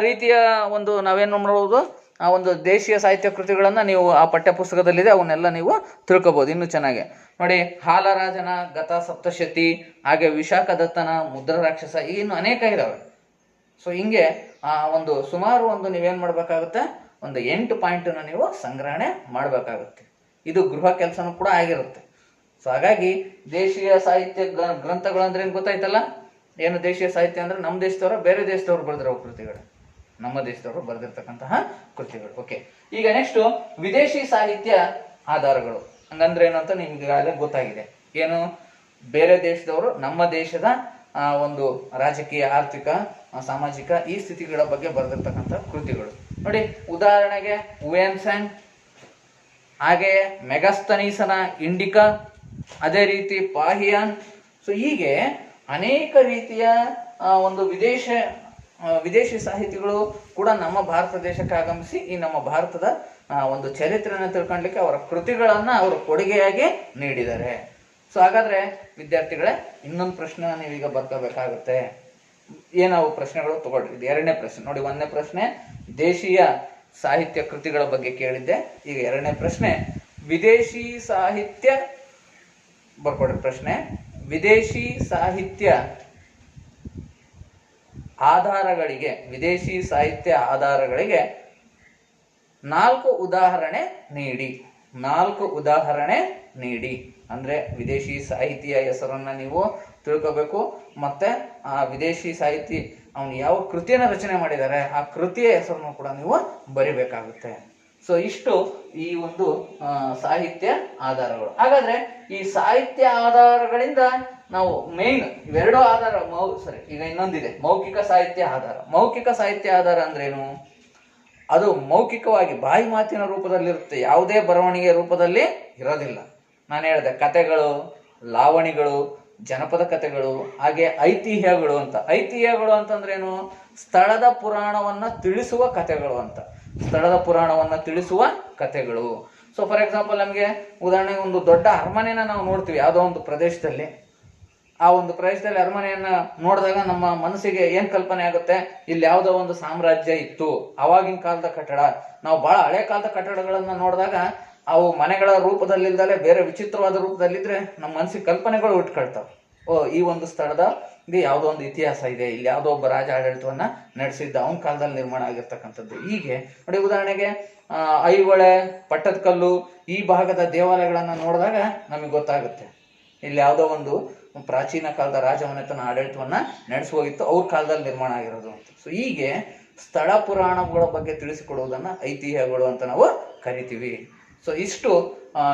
S1: ರೀತಿಯ ಒಂದು ನಾವೇನು ಮಾಡ್ಬೋದು, ಆ ಒಂದು ದೇಶೀಯ ಸಾಹಿತ್ಯ ಕೃತಿಗಳನ್ನು ನೀವು ಆ ಪಠ್ಯ ಪುಸ್ತಕದಲ್ಲಿದೆ, ಅವನ್ನೆಲ್ಲ ನೀವು ತಿಳ್ಕೊಬೋದು ಇನ್ನೂ ಚೆನ್ನಾಗಿ. ನೋಡಿ, ಹಾಲರಾಜನ ಗತ ಸಪ್ತಶತಿ, ಹಾಗೆ ವಿಶಾಖದತ್ತನ ಮುದ್ರ ರಾಕ್ಷಸ, ಇನ್ನು ಅನೇಕ ಇದಾವೆ. ಸೊ ಹಿಂಗೆ ಒಂದು ಸುಮಾರು ನೀವೇನು ಮಾಡಬೇಕಾಗುತ್ತೆ, ಒಂದು 8 ಪಾಯಿಂಟನ್ನು ನೀವು ಸಂಗ್ರಹಣೆ ಮಾಡಬೇಕಾಗುತ್ತೆ. ಇದು ಗೃಹ ಕೆಲಸನೂ ಕೂಡ ಆಗಿರುತ್ತೆ. ಸೊ ಹಾಗಾಗಿ ದೇಶೀಯ ಸಾಹಿತ್ಯ ಗ್ರಂಥಗಳು ಅಂದ್ರೆ ಏನು ಗೊತ್ತಾಯ್ತಲ್ಲ. ಏನು ದೇಶೀಯ ಸಾಹಿತ್ಯ ಅಂದ್ರೆ ನಮ್ಮ ದೇಶದವರು ಬೇರೆ ದೇಶದವ್ರು ಬರೆದಿರೋ ಕೃತಿಗಳು, ನಮ್ಮ ದೇಶದವರು ಬರೆದಿರ್ತಕ್ಕಂತಹ ಕೃತಿಗಳು. ಓಕೆ, ಈಗ ನೆಕ್ಸ್ಟ್ ವಿದೇಶಿ ಸಾಹಿತ್ಯ ಆಧಾರಗಳು ಹಂಗಂದ್ರೆ ಏನು ಅಂತ ನಿಮ್ಗೆ ಈಗಾಗಲೇ ಗೊತ್ತಾಗಿದೆ. ಏನು, ಬೇರೆ ದೇಶದವರು ನಮ್ಮ ದೇಶದ ಒಂದು ರಾಜಕೀಯ, ಆರ್ಥಿಕ, ಸಾಮಾಜಿಕ ಈ ಸ್ಥಿತಿಗಳ ಬಗ್ಗೆ ಬರೆದಿರ್ತಕ್ಕಂಥ ಕೃತಿಗಳು. ನೋಡಿ, ಉದಾಹರಣೆಗೆ ಹುಯೆನ್ ಹಾಗೆಯೇ ಮೆಗಸ್ತನೀಸನ ಇಂಡಿಕಾ, ಅದೇ ರೀತಿ ಪಾಹಿಯಾನ್. ಸೊ ಹೀಗೆ ಅನೇಕ ರೀತಿಯ ಒಂದು ವಿದೇಶಿ ಸಾಹಿತಿಗಳು ಕೂಡ ನಮ್ಮ ಭಾರತ ದೇಶಕ್ಕೆ ಆಗಮಿಸಿ ಈ ನಮ್ಮ ಭಾರತದ ಒಂದು ಚರಿತ್ರೆಯನ್ನು ತಿಳ್ಕೊಳ್ಲಿಕ್ಕೆ ಅವರ ಕೃತಿಗಳನ್ನ ಅವರು ಕೊಡುಗೆಯಾಗಿ ನೀಡಿದ್ದಾರೆ. ಸೊ ಹಾಗಾದ್ರೆ ವಿದ್ಯಾರ್ಥಿಗಳೇ, ಇನ್ನೊಂದು ಪ್ರಶ್ನೆ ನೀವೀಗ ಬರ್ಕೋಬೇಕಾಗುತ್ತೆ. ಏನವು ಪ್ರಶ್ನೆಗಳು ತಗೊಳ್ರಿ. ಇದು 2ನೇ ಪ್ರಶ್ನೆ ನೋಡಿ. 1ನೇ ಪ್ರಶ್ನೆ ದೇಶೀಯ ಸಾಹಿತ್ಯ ಕೃತಿಗಳ ಬಗ್ಗೆ ಕೇಳಿದ್ದೆ. ಈಗ 2ನೇ ಪ್ರಶ್ನೆ ವಿದೇಶಿ ಸಾಹಿತ್ಯ ಬರ್ಕೊಡ್ರಿ. ಪ್ರಶ್ನೆ, ವಿದೇಶಿ ಸಾಹಿತ್ಯ ಆಧಾರಗಳಿಗೆ 4 ಉದಾಹರಣೆ ನೀಡಿ. ಅಂದ್ರೆ ವಿದೇಶಿ ಸಾಹಿತಿಯ ಹೆಸರನ್ನ ನೀವು ತಿಳ್ಕೋಬೇಕು, ಮತ್ತೆ ಆ ವಿದೇಶಿ ಸಾಹಿತಿ ಅವನು ಯಾವ ಕೃತಿಯನ್ನು ರಚನೆ ಮಾಡಿದ್ದಾರೆ ಆ ಕೃತಿಯ ಹೆಸರನ್ನು ಕೂಡ ನೀವು ಬರಿಬೇಕಾಗುತ್ತೆ. ಸೊ ಇಷ್ಟು ಈ ಒಂದು ಸಾಹಿತ್ಯ ಆಧಾರಗಳು. ಹಾಗಾದ್ರೆ ಈ ಸಾಹಿತ್ಯ ಆಧಾರಗಳಿಂದ ನಾವು ಮೇನ್ ಇವೆರಡು ಆಧಾರ ಈಗ ಇನ್ನೊಂದಿದೆ, ಮೌಖಿಕ ಸಾಹಿತ್ಯ ಆಧಾರ. ಮೌಖಿಕ ಸಾಹಿತ್ಯ ಆಧಾರ ಅಂದ್ರೇನು? ಅದು ಮೌಖಿಕವಾಗಿ ಬಾಯಿ ಮಾತಿನ ರೂಪದಲ್ಲಿರುತ್ತೆ, ಯಾವುದೇ ಬರವಣಿಗೆ ರೂಪದಲ್ಲಿ ಇರೋದಿಲ್ಲ. ನಾನು ಹೇಳಿದೆ ಕಥೆಗಳು, ಲಾವಣಿಗಳು, ಜನಪದ ಕಥೆಗಳು, ಹಾಗೆ ಐತಿಹ್ಯಗಳು ಅಂತ. ಐತಿಹ್ಯಗಳು ಅಂತಂದ್ರೇನು? ಸ್ಥಳದ ಪುರಾಣವನ್ನ ತಿಳಿಸುವ ಕಥೆಗಳು ಅಂತ. ಸೊ ಫಾರ್ ಎಕ್ಸಾಂಪಲ್, ನಮಗೆ ಉದಾಹರಣೆಗೆ ಒಂದು ದೊಡ್ಡ ಅರಮನೆನ ನಾವು ನೋಡ್ತೀವಿ ಯಾವುದೋ ಒಂದು ಪ್ರದೇಶದಲ್ಲಿ. ಆ ಒಂದು ಪ್ರದೇಶದಲ್ಲಿ ಅರಮನೆಯನ್ನ ನೋಡಿದಾಗ ನಮ್ಮ ಮನಸ್ಸಿಗೆ ಏನ್ ಕಲ್ಪನೆ ಆಗುತ್ತೆ? ಇಲ್ಲಿ ಯಾವುದೋ ಒಂದು ಸಾಮ್ರಾಜ್ಯ ಇತ್ತು, ಅವಾಗಿನ ಕಾಲದ ಕಟ್ಟಡ. ನಾವು ಬಹಳ ಹಳೆ ಕಾಲದ ಕಟ್ಟಡಗಳನ್ನ ನೋಡಿದಾಗ ಅವು ಮನೆಗಳ ರೂಪದಲ್ಲಿಲ್ದಲೆ ಬೇರೆ ವಿಚಿತ್ರವಾದ ರೂಪದಲ್ಲಿದ್ರೆ ನಮ್ಮ ಮನಸ್ಸಿಗೆ ಕಲ್ಪನೆಗಳು ಉಟ್ಕೊಳ್ತಾವೆ. ಈ ಒಂದು ಸ್ಥಳದ ಯಾವುದೋ ಒಂದು ಇತಿಹಾಸ ಇದೆ, ಇಲ್ಲಿ ಯಾವುದೋ ಒಬ್ಬ ರಾಜ ಆಡಳಿತವನ್ನ ನಡೆಸಿದ್ದ, ಅವನ ಕಾಲದಲ್ಲಿ ನಿರ್ಮಾಣ ಆಗಿರ್ತಕ್ಕಂಥದ್ದು. ಹೀಗೆ ನೋಡಿ, ಉದಾಹರಣೆಗೆ ಐಹೊಳೆ, ಪಟ್ಟದಕಲ್ಲು ಈ ಭಾಗದ ದೇವಾಲಯಗಳನ್ನ ನೋಡಿದಾಗ ನಮಗೆ ಗೊತ್ತಾಗುತ್ತೆ ಇಲ್ಲಿ ಯಾವುದೋ ಒಂದು ಪ್ರಾಚೀನ ಕಾಲದ ರಾಜಮನೆತನ ಆಡಳಿತವನ್ನ ನಡೆಸುವಾಗಿತ್ತು, ಅವ್ರ ಕಾಲದಲ್ಲಿ ನಿರ್ಮಾಣ ಆಗಿರೋದು ಅಂತ. ಸೊ ಹೀಗೆ ಸ್ಥಳ ಪುರಾಣಗಳ ಬಗ್ಗೆ ತಿಳಿಸಿಕೊಡುವುದನ್ನ ಐತಿಹ್ಯಗಳು ಅಂತ ನಾವು ಕರಿತೀವಿ. ಸೊ ಇಷ್ಟು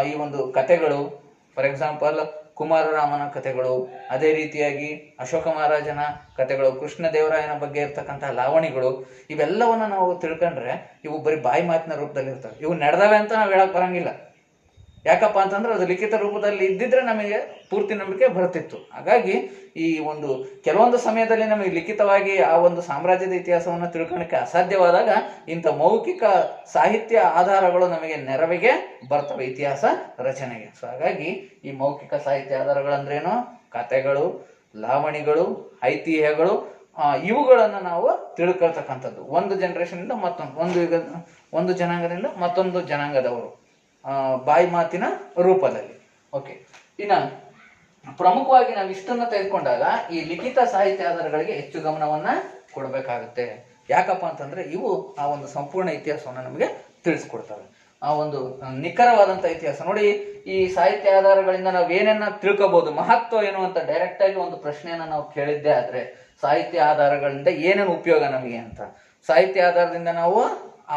S1: ಈ ಒಂದು ಕಥೆಗಳು. ಫಾರ್ ಎಕ್ಸಾಂಪಲ್, ಕುಮಾರರಾಮನ ಕಥೆಗಳು, ಅದೇ ರೀತಿಯಾಗಿ ಅಶೋಕ ಮಹಾರಾಜನ ಕಥೆಗಳು, ಕೃಷ್ಣದೇವರಾಯನ ಬಗ್ಗೆ ಇರ್ತಕ್ಕಂತಹ ಲಾವಣಿಗಳು, ಇವೆಲ್ಲವನ್ನ ನಾವು ತಿಳ್ಕೊಂಡ್ರೆ ಇವು ಬರೀ ಬಾಯಿ ಮಾತಿನ ರೂಪದಲ್ಲಿ ಇರ್ತವೆ. ಇವು ನಡೆದವೆ ಅಂತ ನಾವು ಹೇಳಕ್ ಬರಂಗಿಲ್ಲ. ಯಾಕಪ್ಪ ಅಂತಂದ್ರೆ ಅದು ಲಿಖಿತ ರೂಪದಲ್ಲಿ ಇದ್ದಿದ್ರೆ ನಮಗೆ ಪೂರ್ತಿ ನಂಬಿಕೆ ಬರ್ತಿತ್ತು. ಹಾಗಾಗಿ ಈ ಒಂದು ಕೆಲವೊಂದು ಸಮಯದಲ್ಲಿ ನಮಗೆ ಲಿಖಿತವಾಗಿ ಆ ಒಂದು ಸಾಮ್ರಾಜ್ಯದ ಇತಿಹಾಸವನ್ನು ತಿಳ್ಕೊಳ್ಳಿಕ್ಕೆ ಅಸಾಧ್ಯವಾದಾಗ ಇಂಥ ಮೌಖಿಕ ಸಾಹಿತ್ಯ ಆಧಾರಗಳು ನಮಗೆ ನೆರವಿಗೆ ಬರ್ತವೆ ಇತಿಹಾಸ ರಚನೆಗೆ. ಸೊ ಹಾಗಾಗಿ ಈ ಮೌಖಿಕ ಸಾಹಿತ್ಯ ಆಧಾರಗಳಂದ್ರೇನು? ಕಥೆಗಳು, ಲಾವಣಿಗಳು, ಐತಿಹ್ಯಗಳು, ಇವುಗಳನ್ನು ನಾವು ತಿಳ್ಕೊಳ್ತಕ್ಕಂಥದ್ದು ಒಂದು ಜನರೇಷನ್ ಇಂದ ಮತ್ತೊಂದು, ಒಂದು ಜನಾಂಗದಿಂದ ಮತ್ತೊಂದು ಜನಾಂಗದವರು ಬಾಯಿ ಮಾತಿನ ರೂಪದಲ್ಲಿ. ಓಕೆ, ಇನ್ನ ಪ್ರಮುಖವಾಗಿ ನಾವು ಇಷ್ಟನ್ನ ತೆಗೆದುಕೊಂಡಾಗ ಈ ಲಿಖಿತ ಸಾಹಿತ್ಯ ಆಧಾರಗಳಿಗೆ ಹೆಚ್ಚು ಗಮನವನ್ನ ಕೊಡಬೇಕಾಗುತ್ತೆ. ಯಾಕಪ್ಪ ಅಂತಂದ್ರೆ ಇವು ಆ ಒಂದು ಸಂಪೂರ್ಣ ಇತಿಹಾಸವನ್ನು ನಮಗೆ ತಿಳಿಸ್ಕೊಡ್ತವೆ. ಆ ಒಂದು ನಿಖರವಾದಂತ ಇತಿಹಾಸ. ನೋಡಿ, ಈ ಸಾಹಿತ್ಯ ಆಧಾರಗಳಿಂದ ನಾವು ಏನೇನ ತಿಳ್ಕೋಬಹುದು, ಮಹತ್ವ ಏನು ಅಂತ ಡೈರೆಕ್ಟ್ ಆಗಿ ಒಂದು ಪ್ರಶ್ನೆಯನ್ನ ನಾವು ಕೇಳಿದ್ದೆ ಆದ್ರೆ, ಸಾಹಿತ್ಯ ಆಧಾರಗಳಿಂದ ಏನೇನು ಉಪಯೋಗ ನಮಗೆ ಅಂತ. ಸಾಹಿತ್ಯ ಆಧಾರದಿಂದ ನಾವು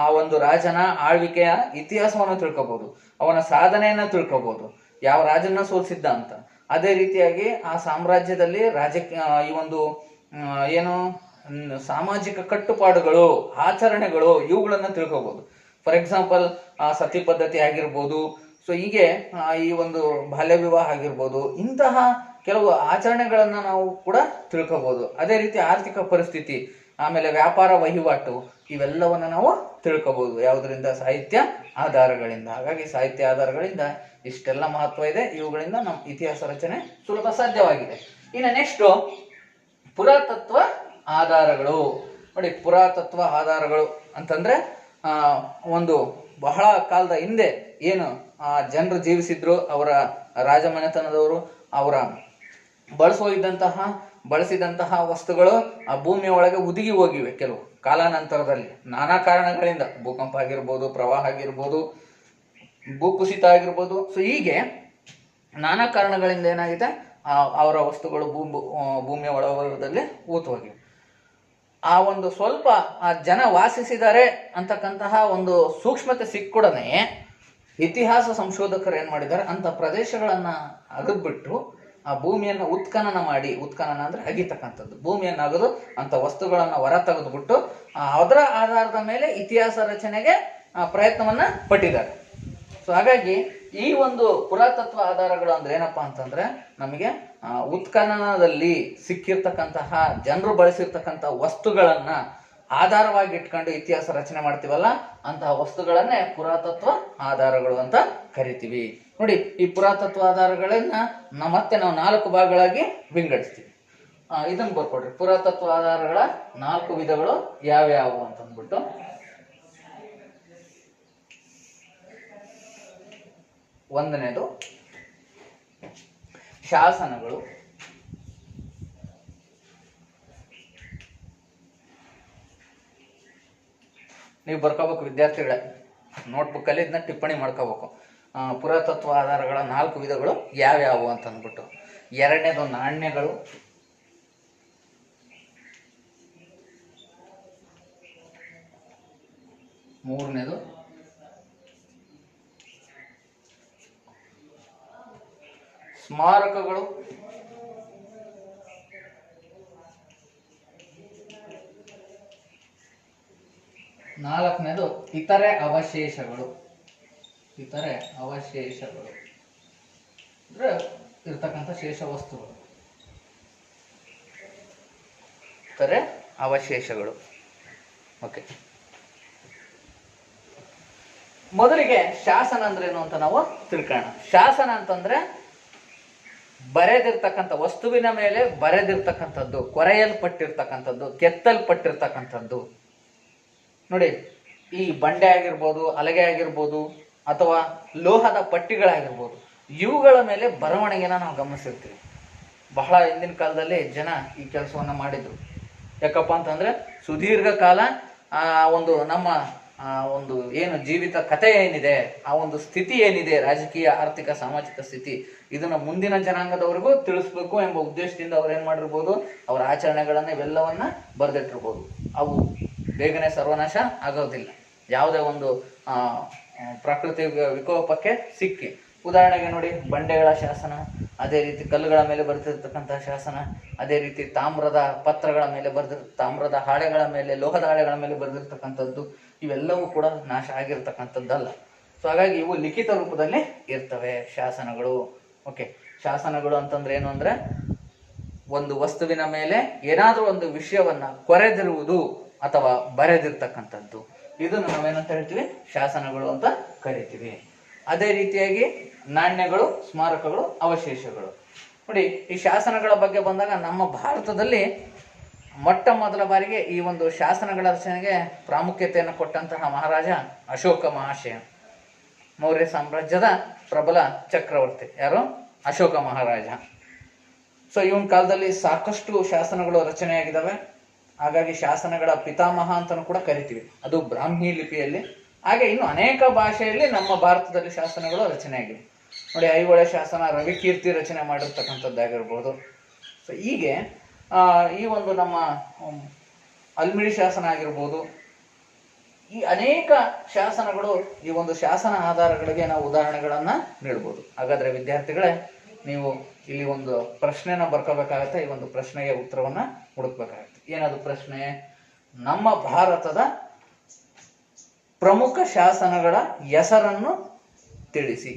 S1: ಆ ಒಂದು ರಾಜನ ಆಳ್ವಿಕೆಯ ಇತಿಹಾಸವನ್ನು ತಿಳ್ಕೋಬಹುದು, ಅವನ ಸಾಧನೆಯನ್ನ ತಿಳ್ಕೋಬಹುದು, ಯಾವ ರಾಜನ ಸೋಲಿಸಿದ್ದ ಅಂತ. ಅದೇ ರೀತಿಯಾಗಿ ಆ ಸಾಮ್ರಾಜ್ಯದಲ್ಲಿ ರಾಜಕೀಯ ಈ ಒಂದು ಏನು ಸಾಮಾಜಿಕ ಕಟ್ಟುಪಾಡುಗಳು, ಆಚರಣೆಗಳು, ಇವುಗಳನ್ನ ತಿಳ್ಕೋಬಹುದು. ಫಾರ್ ಎಕ್ಸಾಂಪಲ್ ಸತಿ ಪದ್ಧತಿ ಆಗಿರ್ಬೋದು, ಸೊ ಹೀಗೆ ಈ ಒಂದು ಬಾಲ್ಯ ವಿವಾಹ ಆಗಿರ್ಬೋದು, ಇಂತಹ ಕೆಲವು ಆಚರಣೆಗಳನ್ನ ನಾವು ಕೂಡ ತಿಳ್ಕೋಬಹುದು. ಅದೇ ರೀತಿ ಆರ್ಥಿಕ ಪರಿಸ್ಥಿತಿ, ಆಮೇಲೆ ವ್ಯಾಪಾರ ವಹಿವಾಟು, ಇವೆಲ್ಲವನ್ನ ನಾವು ತಿಳ್ಕೋಬಹುದು ಯಾವುದರಿಂದ? ಸಾಹಿತ್ಯ ಆಧಾರಗಳಿಂದ. ಹಾಗಾಗಿ ಸಾಹಿತ್ಯ ಆಧಾರಗಳಿಂದ ಇಷ್ಟೆಲ್ಲ ಮಹತ್ವ ಇದೆ. ಇವುಗಳಿಂದ ನಮ್ಮ ಇತಿಹಾಸ ರಚನೆ ಸುಲಭ ಸಾಧ್ಯವಾಗಿದೆ. ಇನ್ನು ನೆಕ್ಸ್ಟ್ ಪುರಾತತ್ವ ಆಧಾರಗಳು. ನೋಡಿ, ಪುರಾತತ್ವ ಆಧಾರಗಳು ಅಂತಂದ್ರೆ ಒಂದು ಬಹಳ ಕಾಲದ ಹಿಂದೆ ಏನು ಜನರು ಜೀವಿಸಿದ್ರು, ಅವರ ರಾಜಮನೆತನದವರು ಅವರ ಬಳಸಿದಂತಹ ವಸ್ತುಗಳು ಆ ಭೂಮಿಯ ಒಳಗೆ ಹುದುಗಿ ಹೋಗಿವೆ. ಕೆಲವು ಕಾಲಾನಂತರದಲ್ಲಿ ನಾನಾ ಕಾರಣಗಳಿಂದ, ಭೂಕಂಪ ಆಗಿರ್ಬೋದು, ಪ್ರವಾಹ ಆಗಿರ್ಬೋದು, ಭೂಕುಸಿತ ಆಗಿರ್ಬೋದು, ಸೊ ಹೀಗೆ ನಾನಾ ಕಾರಣಗಳಿಂದ ಏನಾಗಿದೆ, ಅವರ ವಸ್ತುಗಳು ಭೂಮಿಯ ಒಳಭಾಗದಲ್ಲಿ ಹೂತು ಹೋಗಿವೆ. ಆ ಒಂದು ಸ್ವಲ್ಪ ಆ ಜನ ವಾಸಿಸಿದ್ದಾರೆ ಅಂತಕ್ಕಂತಹ ಒಂದು ಸೂಕ್ಷ್ಮತೆ ಸಿಕ್ಕೂಡನೆ ಇತಿಹಾಸ ಸಂಶೋಧಕರು ಏನ್ ಮಾಡಿದ್ದಾರೆ, ಅಂತ ಪ್ರದೇಶಗಳನ್ನ ಅಗದ್ಬಿಟ್ಟು ಆ ಭೂಮಿಯನ್ನ ಉತ್ಖನನ ಮಾಡಿ, ಉತ್ಖನನ ಅಂದ್ರೆ ಅಗಿತಕ್ಕಂಥದ್ದು, ಭೂಮಿಯನ್ನು ಅಗದು ಅಂತ ವಸ್ತುಗಳನ್ನ ಹೊರ ತೆಗೆದುಬಿಟ್ಟು ಅದರ ಆಧಾರದ ಮೇಲೆ ಇತಿಹಾಸ ರಚನೆಗೆ ಪ್ರಯತ್ನವನ್ನ ಪಟ್ಟಿದ್ದಾರೆ. ಸೊ ಹಾಗಾಗಿ ಈ ಒಂದು ಪುರಾತತ್ವ ಆಧಾರಗಳು ಅಂದ್ರೆ ಏನಪ್ಪಾ ಅಂತಂದ್ರೆ, ನಮಗೆ ಉತ್ಖನನದಲ್ಲಿ ಸಿಕ್ಕಿರ್ತಕ್ಕಂತಹ ಜನರು ಬಳಸಿರ್ತಕ್ಕಂಥ ವಸ್ತುಗಳನ್ನ ಆಧಾರವಾಗಿ ಇಟ್ಕೊಂಡು ಇತಿಹಾಸ ರಚನೆ ಮಾಡ್ತೀವಲ್ಲ, ಅಂತಹ ವಸ್ತುಗಳನ್ನೇ ಪುರಾತತ್ವ ಆಧಾರಗಳು ಅಂತ ಕರಿತೀವಿ. ನೋಡಿ, ಈ ಪುರಾತತ್ವ ಆಧಾರಗಳನ್ನ ಮತ್ತೆ ನಾವು 4 ಭಾಗಗಳಾಗಿ ವಿಂಗಡಿಸ್ತೀವಿ. ಇದನ್ನ ಬರ್ಕೊಡ್ರಿ, ಪುರಾತತ್ವ ಆಧಾರಗಳ 4 ವಿಧಗಳು ಯಾವ್ಯಾವು ಅಂತಂದ್ಬಿಟ್ಟು. ಒಂದನೇದು ಶಾಸನಗಳು. ನೀವು ಬರ್ಕೋಬೇಕು ವಿದ್ಯಾರ್ಥಿಗಳೇ, ನೋಟ್ಬುಕ್ ಅಲ್ಲಿ ಇದನ್ನ ಟಿಪ್ಪಣಿ ಮಾಡ್ಕೋಬೇಕು. ಪುರಾತತ್ವ ಆಧಾರಗಳ 4 ವಿಧಗಳು ಯಾವ್ಯಾವು ಅಂತ ಅಂದ್ಬಿಟ್ಟು. ಎರಡನೇದು ನಾಣ್ಯಗಳು. ಮೂರನೇದು ಸ್ಮಾರಕಗಳು. ನಾಲ್ಕನೇದು ಇತರೆ ಅವಶೇಷಗಳು. ಇತರೆ ಅವಶೇಷಗಳು ಅಂದ್ರೆ ಇರ್ತಕ್ಕಂಥ ಶೇಷ ವಸ್ತುಗಳು, ಇತರೆ ಅವಶೇಷಗಳು. ಓಕೆ, ಮೊದಲಿಗೆ ಶಾಸನ ಅಂದ್ರೇನು ಅಂತ ನಾವು ತಿಳ್ಕೊಳ್ಳೋಣ. ಶಾಸನ ಅಂತಂದ್ರೆ ಬರೆದಿರ್ತಕ್ಕಂಥ ವಸ್ತುವಿನ ಮೇಲೆ ಬರೆದಿರ್ತಕ್ಕಂಥದ್ದು, ಕೊರೆಯಲ್ಪಟ್ಟಿರ್ತಕ್ಕಂಥದ್ದು, ಕೆತ್ತಲ್ಪಟ್ಟಿರ್ತಕ್ಕಂಥದ್ದು. ನೋಡಿ, ಈ ಬಂಡೆ ಆಗಿರ್ಬೋದು, ಹಲಗೆ ಆಗಿರ್ಬೋದು, ಅಥವಾ ಲೋಹದ ಪಟ್ಟಿಗಳಾಗಿರ್ಬೋದು, ಇವುಗಳ ಮೇಲೆ ಬರವಣಿಗೆನ ನಾವು ಗಮನಿಸಿರ್ತೀವಿ. ಬಹಳ ಹಿಂದಿನ ಕಾಲದಲ್ಲಿ ಜನ ಈ ಕೆಲಸವನ್ನ ಮಾಡಿದ್ರು. ಯಾಕಪ್ಪ ಅಂತಂದ್ರೆ ಸುದೀರ್ಘ ಕಾಲ ಒಂದು ನಮ್ಮ ಒಂದು ಏನು ಜೀವಿತ ಕಥೆ ಏನಿದೆ, ಆ ಒಂದು ಸ್ಥಿತಿ ಏನಿದೆ, ರಾಜಕೀಯ, ಆರ್ಥಿಕ, ಸಾಮಾಜಿಕ ಸ್ಥಿತಿ, ಇದನ್ನ ಮುಂದಿನ ಜನಾಂಗದವರೆಗೂ ತಿಳಿಸ್ಬೇಕು ಎಂಬ ಉದ್ದೇಶದಿಂದ ಅವ್ರು ಏನ್ ಮಾಡಿರ್ಬೋದು, ಅವರ ಆಚರಣೆಗಳನ್ನ ಇವೆಲ್ಲವನ್ನ ಬರೆದಿಟ್ಟಿರ್ಬೋದು. ಅವು ಬೇಗನೆ ಸರ್ವನಾಶ ಆಗೋದಿಲ್ಲ, ಯಾವುದೇ ಒಂದು ಪ್ರಕೃತಿ ವಿಕೋಪಕ್ಕೆ ಸಿಕ್ಕಿ. ಉದಾಹರಣೆಗೆ ನೋಡಿ, ಬಂಡೆಗಳ ಶಾಸನ, ಅದೇ ರೀತಿ ಕಲ್ಲುಗಳ ಮೇಲೆ ಬರೆದಿರ್ತಕ್ಕಂತಹ ಶಾಸನ, ಅದೇ ರೀತಿ ತಾಮ್ರದ ಪತ್ರಗಳ ಮೇಲೆ ತಾಮ್ರದ ಹಾಳೆಗಳ ಮೇಲೆ, ಲೋಹದ ಹಾಳೆಗಳ ಮೇಲೆ ಬರೆದಿರ್ತಕ್ಕಂಥದ್ದು, ಇವೆಲ್ಲವೂ ಕೂಡ ನಾಶ ಆಗಿರ್ತಕ್ಕಂಥದ್ದಲ್ಲ. ಸೊ ಹಾಗಾಗಿ ಇವು ಲಿಖಿತ ರೂಪದಲ್ಲಿ ಇರ್ತವೆ ಶಾಸನಗಳು. ಓಕೆ, ಶಾಸನಗಳು ಅಂತಂದ್ರೆ ಏನು ಅಂದ್ರೆ, ಒಂದು ವಸ್ತುವಿನ ಮೇಲೆ ಏನಾದ್ರೂ ಒಂದು ವಿಷಯವನ್ನ ಕೊರೆದಿರುವುದು ಅಥವಾ ಬರೆದಿರ್ತಕ್ಕಂಥದ್ದು, ಇದನ್ನು ನಾವೇನಂತ ಹೇಳ್ತೀವಿ, ಶಾಸನಗಳು ಅಂತ ಕರಿತೀವಿ. ಅದೇ ರೀತಿಯಾಗಿ ನಾಣ್ಯಗಳು, ಸ್ಮಾರಕಗಳು, ಅವಶೇಷಗಳು. ನೋಡಿ, ಈ ಶಾಸನಗಳ ಬಗ್ಗೆ ಬಂದಾಗ ನಮ್ಮ ಭಾರತದಲ್ಲಿ ಮೊಟ್ಟ ಮೊದಲ ಬಾರಿಗೆ ಈ ಒಂದು ಶಾಸನಗಳ ರಚನೆಗೆ ಪ್ರಾಮುಖ್ಯತೆಯನ್ನು ಕೊಟ್ಟಂತಹ ಮಹಾರಾಜ ಅಶೋಕ ಮಹಾಶಯ. ಮೌರ್ಯ ಸಾಮ್ರಾಜ್ಯದ ಪ್ರಬಲ ಚಕ್ರವರ್ತಿ ಯಾರು? ಅಶೋಕ ಮಹಾರಾಜ. ಸೊ ಇವನ್ ಕಾಲದಲ್ಲಿ ಸಾಕಷ್ಟು ಶಾಸನಗಳು ರಚನೆಯಾಗಿದ್ದಾವೆ. ಹಾಗಾಗಿ ಶಾಸನಗಳ ಪಿತಾಮಹ ಅಂತಾನು ಕೂಡ ಕರಿತೀವಿ. ಅದು ಬ್ರಾಹ್ಮಿ ಲಿಪಿಯಲ್ಲಿ ಹಾಗೆ ಇನ್ನು ಅನೇಕ ಭಾಷೆಯಲ್ಲಿ ನಮ್ಮ ಭಾರತದಲ್ಲಿ ಶಾಸನಗಳು ರಚನೆ ಆಗಿವೆ. ನೋಡಿ, ಐಹೊಳೆ ಶಾಸನ ರವಿಕೀರ್ತಿ ರಚನೆ ಮಾಡಿರ್ತಕ್ಕಂಥದ್ದಾಗಿರ್ಬೋದು. ಸೊ ಹೀಗೆ ಈ ಒಂದು ನಮ್ಮ ಅಲ್ಮಿಡಿ ಶಾಸನ ಆಗಿರ್ಬೋದು, ಈ ಅನೇಕ ಶಾಸನಗಳು, ಈ ಒಂದು ಶಾಸನ ಆಧಾರಗಳಿಗೆ ನಾವು ಉದಾಹರಣೆಗಳನ್ನು ನೀಡ್ಬೋದು. ಹಾಗಾದರೆ ವಿದ್ಯಾರ್ಥಿಗಳೇ, ನೀವು ಇಲ್ಲಿ ಒಂದು ಪ್ರಶ್ನೆನ ಬರ್ಕೋಬೇಕಾಗತ್ತೆ. ಈ ಒಂದು ಪ್ರಶ್ನೆಗೆ ಉತ್ತರವನ್ನು ಹುಡುಕ್ಬೇಕಾಗತ್ತೆ. ಏನದು ಪ್ರಶ್ನೆ? ನಮ್ಮ ಭಾರತದ ಪ್ರಮುಖ ಶಾಸನಗಳ ಹೆಸರನ್ನು ತಿಳಿಸಿ.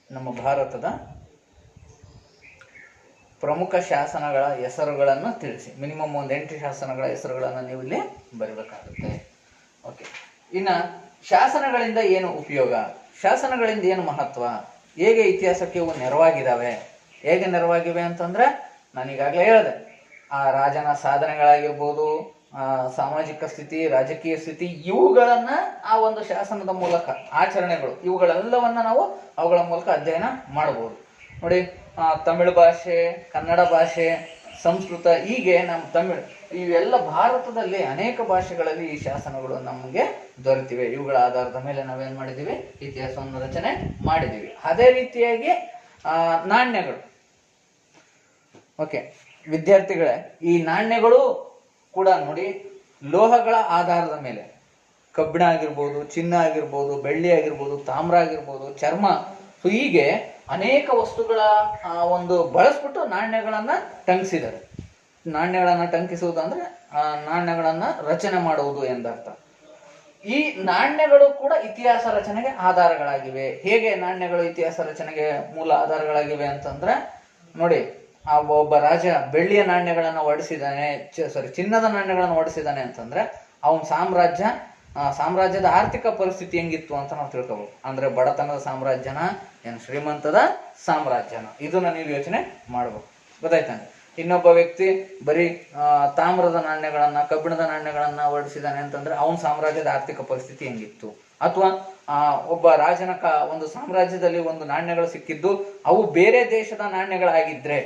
S1: ನಮ್ಮ ಭಾರತದ ಪ್ರಮುಖ ಶಾಸನಗಳ ಹೆಸರುಗಳನ್ನು ತಿಳಿಸಿ. ಮಿನಿಮಮ್ ಒಂದು 8 ಶಾಸನಗಳ ಹೆಸರುಗಳನ್ನು ನೀವು ಇಲ್ಲಿ ಬರೀಬೇಕಾಗುತ್ತೆ. ಓಕೆ, ಇನ್ನು ಶಾಸನಗಳಿಂದ ಏನು ಉಪಯೋಗ, ಶಾಸನಗಳಿಂದ ಏನು ಮಹತ್ವ, ಹೇಗೆ ಇತಿಹಾಸಕ್ಕೆ ಇವು ನೆರವಾಗಿದ್ದಾವೆ? ಹೇಗೆ ನೆರವಾಗಿವೆ ಅಂತಂದ್ರೆ, ನಾನು ಈಗಾಗಲೇ ಹೇಳಿದೆ, ಆ ರಾಜನ ಸಾಧನೆಗಳಾಗಿರ್ಬೋದು, ಸಾಮಾಜಿಕ ಸ್ಥಿತಿ, ರಾಜಕೀಯ ಸ್ಥಿತಿ, ಇವುಗಳನ್ನ ಆ ಒಂದು ಶಾಸನದ ಮೂಲಕ, ಆಚರಣೆಗಳು, ಇವುಗಳೆಲ್ಲವನ್ನ ನಾವು ಅವುಗಳ ಮೂಲಕ ಅಧ್ಯಯನ ಮಾಡಬಹುದು. ನೋಡಿ, ತಮಿಳು ಭಾಷೆ, ಕನ್ನಡ ಭಾಷೆ, ಸಂಸ್ಕೃತ, ಹೀಗೆ ನಮ್ಮ ತಮಿಳು, ಇವೆಲ್ಲ ಭಾರತದಲ್ಲಿ ಅನೇಕ ಭಾಷೆಗಳಲ್ಲಿ ಈ ಶಾಸನಗಳು ನಮಗೆ ದೊರೆತಿವೆ. ಇವುಗಳ ಆಧಾರದ ಮೇಲೆ ನಾವೇನ್ ಮಾಡಿದೀವಿ? ಇತಿಹಾಸವನ್ನು ರಚನೆ ಮಾಡಿದೀವಿ. ಅದೇ ರೀತಿಯಾಗಿ ನಾಣ್ಯಗಳು. ಓಕೆ ವಿದ್ಯಾರ್ಥಿಗಳೇ, ಈ ನಾಣ್ಯಗಳು ಕೂಡ ನೋಡಿ, ಲೋಹಗಳ ಆಧಾರದ ಮೇಲೆ, ಕಬ್ಬಿಣ ಆಗಿರ್ಬೋದು, ಚಿನ್ನ ಆಗಿರ್ಬೋದು, ಬೆಳ್ಳಿ ಆಗಿರ್ಬೋದು, ತಾಮ್ರ ಆಗಿರ್ಬೋದು, ಚರ್ಮ, ಸೊ ಹೀಗೆ ಅನೇಕ ವಸ್ತುಗಳ ಒಂದು ಬಳಸ್ಬಿಟ್ಟು ನಾಣ್ಯಗಳನ್ನ ಟಂಕಿಸಿದ್ದಾರೆ. ನಾಣ್ಯಗಳನ್ನ ಟಂಕಿಸುವುದು ಅಂದ್ರೆ ನಾಣ್ಯಗಳನ್ನ ರಚನೆ ಮಾಡುವುದು ಎಂದರ್ಥ. ಈ ನಾಣ್ಯಗಳು ಕೂಡ ಇತಿಹಾಸ ರಚನೆಗೆ ಆಧಾರಗಳಾಗಿವೆ. ಹೇಗೆ ನಾಣ್ಯಗಳು ಇತಿಹಾಸ ರಚನೆಗೆ ಮೂಲ ಆಧಾರಗಳಾಗಿವೆ ಅಂತಂದ್ರೆ, ನೋಡಿ, ಒಬ್ಬ ರಾಜ ಬೆಳ್ಳಿಯ ನಾಣ್ಯಗಳನ್ನ ಹೊಡಿಸಿದಾನೆ, ಚಿನ್ನದ ನಾಣ್ಯಗಳನ್ನು ಹೊಡಿಸಿದಾನೆ ಅಂತಂದ್ರೆ ಅವನ ಸಾಮ್ರಾಜ್ಯದ ಆರ್ಥಿಕ ಪರಿಸ್ಥಿತಿ ಹೆಂಗಿತ್ತು ಅಂತ ನಾವು ತಿಳ್ಕೋಬಹುದು. ಅಂದ್ರೆ ಬಡತನದ ಸಾಮ್ರಾಜ್ಯನ, ಏನು ಶ್ರೀಮಂತದ ಸಾಮ್ರಾಜ್ಯನ, ಇದನ್ನ ನೀವು ಯೋಚನೆ ಮಾಡ್ಬೇಕು. ಗೊತ್ತಾಯ್ತಾನೆ? ಇನ್ನೊಬ್ಬ ವ್ಯಕ್ತಿ ಬರೀ ತಾಮ್ರದ ನಾಣ್ಯಗಳನ್ನ, ಕಬ್ಬಿಣದ ನಾಣ್ಯಗಳನ್ನ ಹೊರಡಿಸಿದಾನೆ ಅಂತಂದ್ರೆ ಅವನ ಸಾಮ್ರಾಜ್ಯದ ಆರ್ಥಿಕ ಪರಿಸ್ಥಿತಿ ಹೆಂಗಿತ್ತು. ಅಥವಾ ಒಬ್ಬ ರಾಜನ ಒಂದು ಸಾಮ್ರಾಜ್ಯದಲ್ಲಿ ಒಂದು ನಾಣ್ಯಗಳು ಸಿಕ್ಕಿದ್ದು ಅವು ಬೇರೆ ದೇಶದ ನಾಣ್ಯಗಳಾಗಿದ್ರೆ